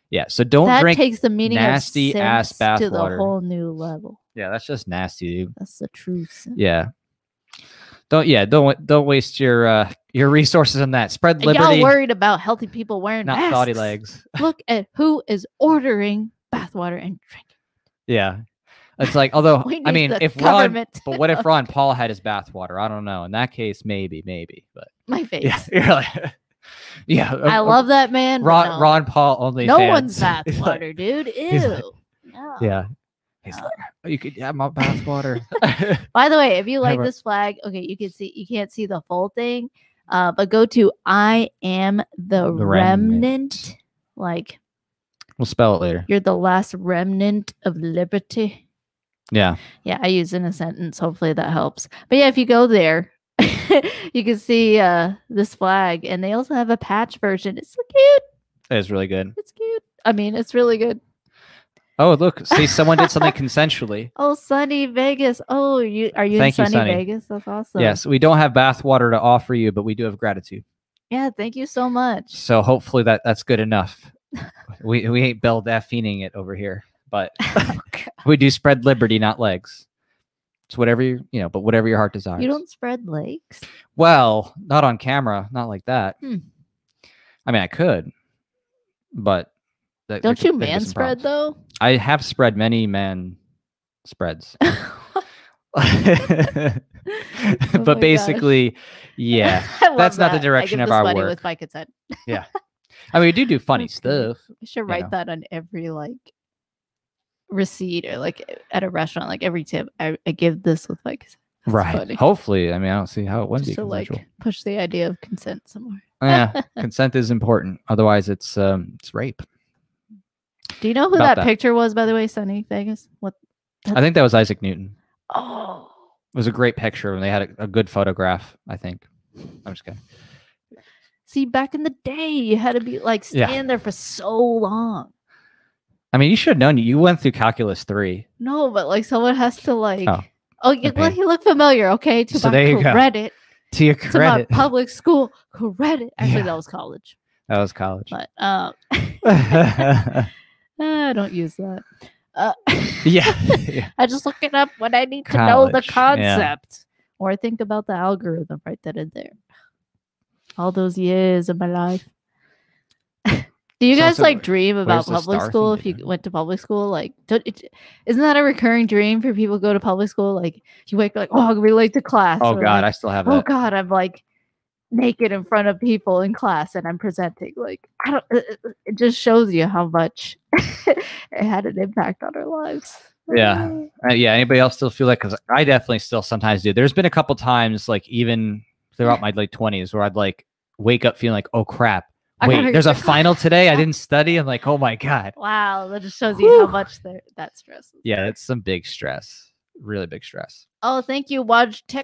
B: Yeah, so don't drink
A: takes the meaning
B: nasty
A: of
B: ass bathwater
A: to the whole new level.
B: Yeah, that's just nasty, dude.
A: That's the truth.
B: Yeah. Don't waste your resources on that. Spread liberty.
A: Y'all worried about healthy people wearing
B: not
A: masks.
B: thoughty legs.
A: Look at who is ordering bathwater and drinking.
B: Yeah, it's like, although I mean, if what if Ron Paul had his bathwater? I don't know. In that case, maybe, but
A: my face.
B: Yeah, you're like, yeah.
A: I love that man.
B: Ron Paul only.
A: No one's bathwater, dude. Ew. No.
B: Yeah. He's like, oh, you could have my bathwater.
A: By the way, if you like this flag, okay, you can't see the full thing, but go to I am the remnant. Like,
B: we'll spell it later.
A: You're the last remnant of liberty.
B: Yeah.
A: Yeah, I use it in a sentence. Hopefully that helps. But yeah, if you go there, you can see this flag, and they also have a patch version. It's so cute.
B: It's really good.
A: It's cute. I mean, it's really good.
B: Oh, look! See, someone did something consensually.
A: Oh, Sunny Vegas. Oh, are you in Sunny Vegas? That's awesome.
B: Yes, we don't have bathwater to offer you, but we do have gratitude.
A: Yeah, thank you so much.
B: So hopefully that's good enough. we ain't Belle Delphining it over here, but we do spread liberty, not legs. It's whatever but whatever your heart desires.
A: You don't spread legs?
B: Well, not on camera, not like that. I mean, I could, but.
A: Don't you man spread though?
B: I have spread many man spreads. But basically, yeah, that's not the direction of our work.
A: With my consent.
B: Yeah. I mean, we do funny stuff.
A: We should write that on every receipt, or like at a restaurant, like every tip. I give this with my consent. That's
B: right. Funny. Hopefully, I mean, I don't see how it wouldn't be consensual.
A: Push the idea of consent somewhere.
B: Yeah, consent is important. Otherwise, it's rape.
A: Do you know who that picture was, by the way, Sunny Vegas?
B: I think that was Isaac Newton.
A: Oh.
B: It was a great picture, and they had a good photograph, I think. I'm just kidding.
A: See, back in the day, you had to be stand there for so long.
B: I mean, you should have known. You went through Calculus 3.
A: No, but someone has to he looked familiar, okay? To
B: so
A: my
B: there you
A: credit.
B: Go. To your credit.
A: To my public school credit. Actually, that was college.
B: That was college.
A: But I don't use that.
B: Yeah.
A: I just look it up when I need to know the concept, or I think about the algorithm right then and there. All those years of my life. Do you guys like dream about public school if you went to public school? Like, isn't that a recurring dream for people who go to public school? Like, you wake up like, oh, I'm gonna be late to class.
B: Oh God,
A: like,
B: I still have that.
A: Oh God, I'm like naked in front of people in class and I'm presenting. Like, I don't. It just shows you how much it had an impact on our lives.
B: Yeah, yeah. Anybody else still feel like? Because I definitely still sometimes do. There's been a couple times, like even throughout my late 20s, where I'd like wake up feeling like, oh crap. Wait, there's a final today. I didn't study. I'm like, oh my God.
A: Wow, that just shows you how much that stress is.
B: Yeah, it's some big stress. Really big stress.
A: Oh, thank you, Logitech.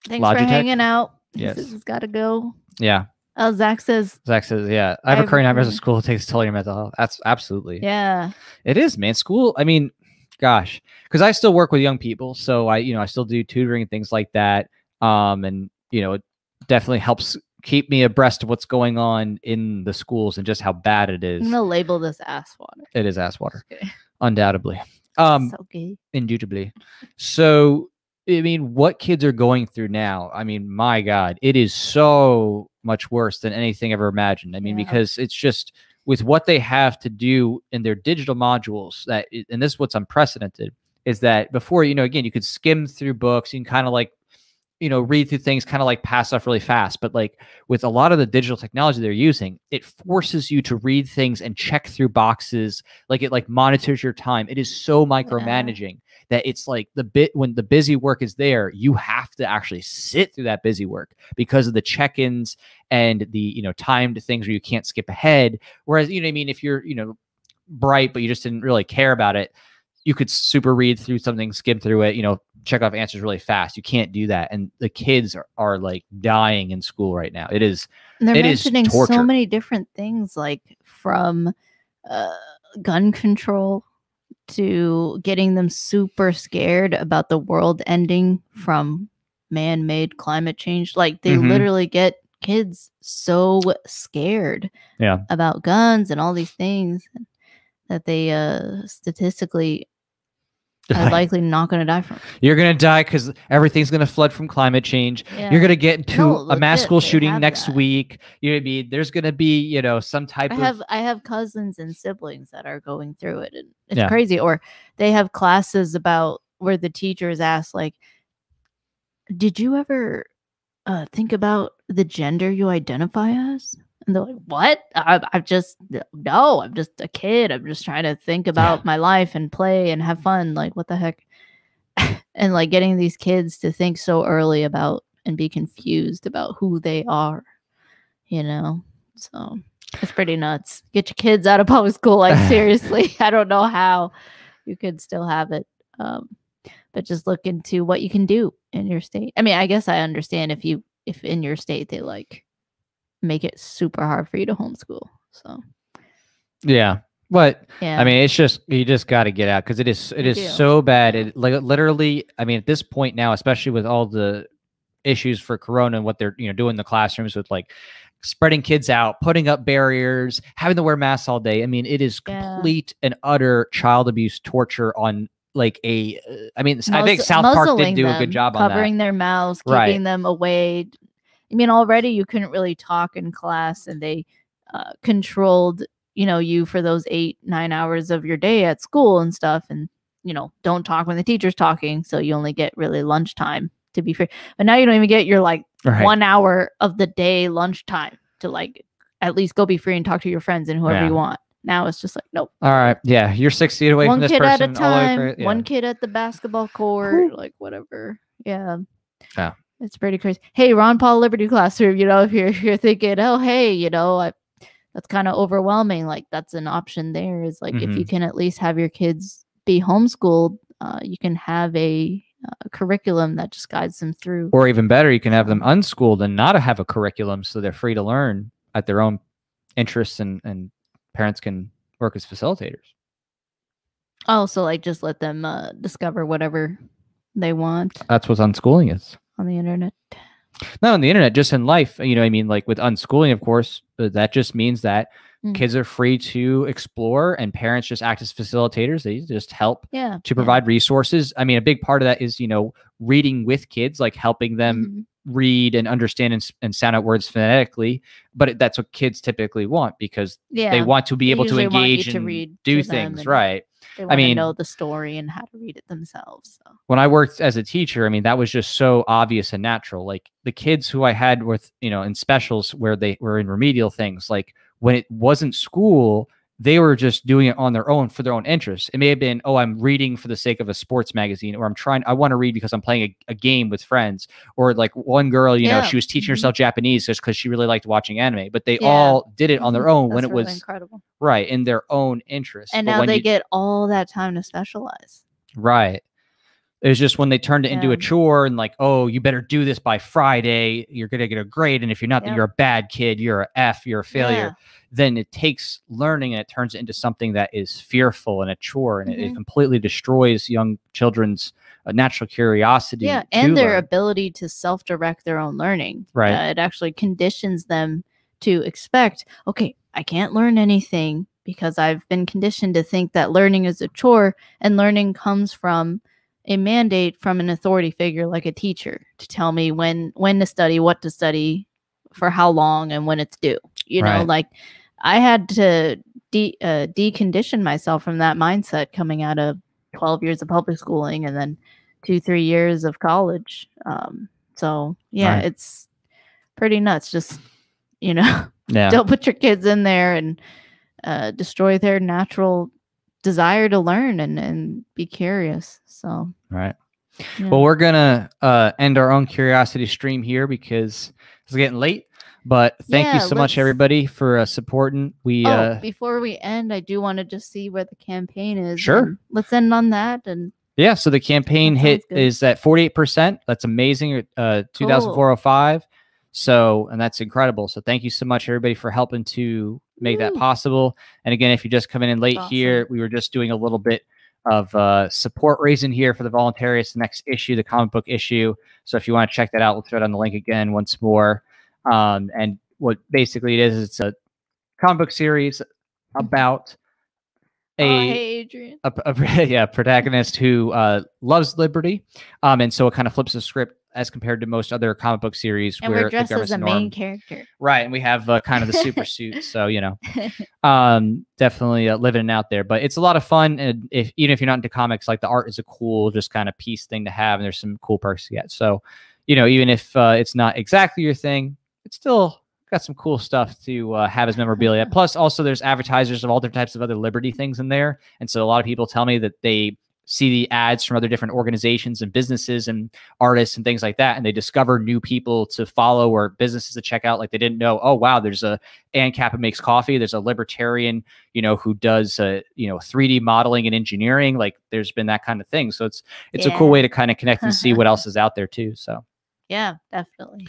A: Thanks for hanging out. Yes. This has got to go.
B: Yeah.
A: Oh, Zach says,
B: yeah. I have recurring nightmares of school. It takes a toll on your mental health. That's absolutely.
A: Yeah.
B: It is, man. School, I mean, gosh, because I still work with young people. So I still do tutoring and things like that. And, it definitely helps keep me abreast of what's going on in the schools and just how bad it is.
A: I'm gonna label this ass water.
B: It is ass water, undoubtedly.
A: So gay.
B: Indubitably. So, I mean, what kids are going through now? I mean, my God, it is so much worse than anything ever imagined. I mean, because it's just with what they have to do in their digital modules and this is what's unprecedented is that before, again, you could skim through books, you can kind of like read through things, kind of like pass off really fast. But like with a lot of the digital technology they're using, it forces you to read things and check through boxes. Like it like monitors your time. It is so micromanaging that it's like when the busy work is there, you have to actually sit through that busy work because of the check-ins and the, timed things where you can't skip ahead. Whereas, if you're, bright, but you just didn't really care about it, you could super read through something, skim through it, check off answers really fast. You can't do that. And the kids are like dying in school right now. It is
A: mentioning
B: torture.
A: So many different things, like from gun control to getting them super scared about the world ending from man-made climate change. Like they literally get kids so scared about guns and all these things that they statistically are likely not going to die from.
B: You're going to die because everything's going to flood from climate change. Yeah. You're going to get into a mass school shooting next week. There's going to be, some type of...
A: I have cousins and siblings that are going through it. And it's crazy. Or they have classes about where the teachers ask, like, did you ever think about the gender you identify as? And they're like, what? I'm just a kid. I'm just trying to think about my life and play and have fun. Like, what the heck? And like getting these kids to think so early about and be confused about who they are, So it's pretty nuts. Get your kids out of public school. Like, seriously, I don't know how you could still have it. But just look into what you can do in your state. I mean, I guess I understand if in your state they like make it super hard for you to homeschool. So
B: but I mean, it's just you just got to get out because it is so bad. It like literally, I mean, at this point now, especially with all the issues for Corona and what they're doing in the classrooms with like spreading kids out, putting up barriers, having to wear masks all day. I mean, it is complete and utter child abuse torture on like I think South Park did do a good job on that.
A: Covering their mouths, keeping them away. I mean, already you couldn't really talk in class, and they controlled, you for those 8-9 hours of your day at school and stuff. And, don't talk when the teacher's talking. So you only get really lunchtime to be free. But now you don't even get your 1 hour of the day lunchtime to like at least go be free and talk to your friends and whoever you want. Now it's just like, nope.
B: All right. Yeah. You're 6 feet away from this person.
A: One kid at a time. One kid at the basketball court, like whatever. Yeah.
B: Yeah.
A: It's pretty crazy. Hey, Ron Paul Liberty Classroom, if you're thinking, oh, hey, that's kind of overwhelming. Like that's an option there is like, if you can at least have your kids be homeschooled, you can have a curriculum that just guides them through.
B: Or even better, you can have them unschooled and not have a curriculum so they're free to learn at their own interests and parents can work as facilitators.
A: Oh, so like just let them discover whatever they want.
B: That's what unschooling is.
A: On the internet.
B: Not on the internet, just in life. You know what I mean? Like with unschooling, of course, that just means that kids are free to explore and parents just act as facilitators. They just help to provide resources. I mean, a big part of that is, you know, reading with kids, like helping them read and understand and sound out words phonetically. But that's what kids typically want because they want to be able to engage and do things. Right.
A: They want to know the story and how to read it themselves. So.
B: When I worked as a teacher, I mean, that was just so obvious and natural. Like the kids who I had with, you know, in specials where they were in remedial things, like when it wasn't school, they were just doing it on their own for their own interests. It may have been, oh, I'm reading for the sake of a sports magazine, or I want to read because I'm playing a game with friends. Or like one girl, you know, she was teaching herself Japanese just because she really liked watching anime, but they all did it on their own when it was
A: incredible.
B: Right, in their own interest.
A: And now they get all that time to specialize.
B: Right. It was just when they turned it into a chore and like, oh, you better do this by Friday. You're going to get a grade. And if you're not, then you're a bad kid. You're an F. You're a failure. Then it takes learning and it turns it into something that is fearful and a chore. And it completely destroys young children's natural curiosity.
A: Yeah. And their ability to self-direct their own learning.
B: Right.
A: It actually conditions them to expect, okay, I can't learn anything because I've been conditioned to think that learning is a chore and learning comes from a mandate from an authority figure like a teacher to tell me when to study, what to study, for how long, and when it's due. You know, like I had to decondition myself from that mindset coming out of 12 years of public schooling and then 2-3 years of college. So it's pretty nuts. Just, you know, don't put your kids in there and destroy their natural desire to learn and be curious. So
B: well, we're gonna end our own curiosity stream here because it's getting late, but thank you so much everybody for supporting. We
A: before we end, I do want to just see where the campaign is.
B: Sure,
A: let's end on that. And
B: so the campaign hit is at 48%. That's amazing. 2,405. So, and that's incredible. So thank you so much, everybody, for helping to make that possible. And again, if you just come in late here, we were just doing a little bit of support raising here for the Voluntaryist, the next issue, the comic book issue. So if you want to check that out, we'll throw it on the link again once more. And what basically it is, it's a comic book series about a protagonist who loves liberty. And so it kind of flips the script as compared to most other comic book series
A: and where we're dressed as a main character.
B: Right. And we have kind of the super suits. So, you know, definitely living it out there. But it's a lot of fun. And even if you're not into comics, like the art is a cool, just kind of piece thing to have. And there's some cool perks to get. So, you know, even if it's not exactly your thing, it's still got some cool stuff to have as memorabilia. Plus, also, there's advertisers of all different types of other liberty things in there. And so a lot of people tell me that they see the ads from other different organizations and businesses and artists and things like that. And they discover new people to follow or businesses to check out. Like they didn't know, oh, wow, there's a ANCAP who makes coffee. There's a libertarian, you know, who does, 3D modeling and engineering. Like there's been that kind of thing. So it's a cool way to kind of connect and see what else is out there too. So
A: yeah, definitely.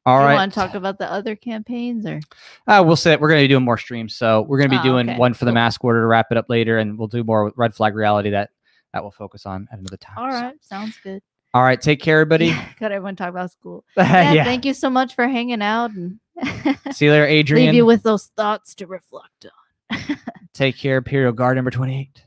B: All right.
A: You want to talk about the other campaigns or?
B: We'll say we're going to be doing more streams. So we're going to be doing one for the mask order to wrap it up later. And we'll do more with Red Flag Reality that we'll focus on at another time.
A: All right. Sounds good.
B: All right. Take care, everybody.
A: Got everyone talk about school. Thank you so much for hanging out. And
B: see you later, Adrian.
A: Leave you with those thoughts to reflect on.
B: Take care. Imperial Guard number 28.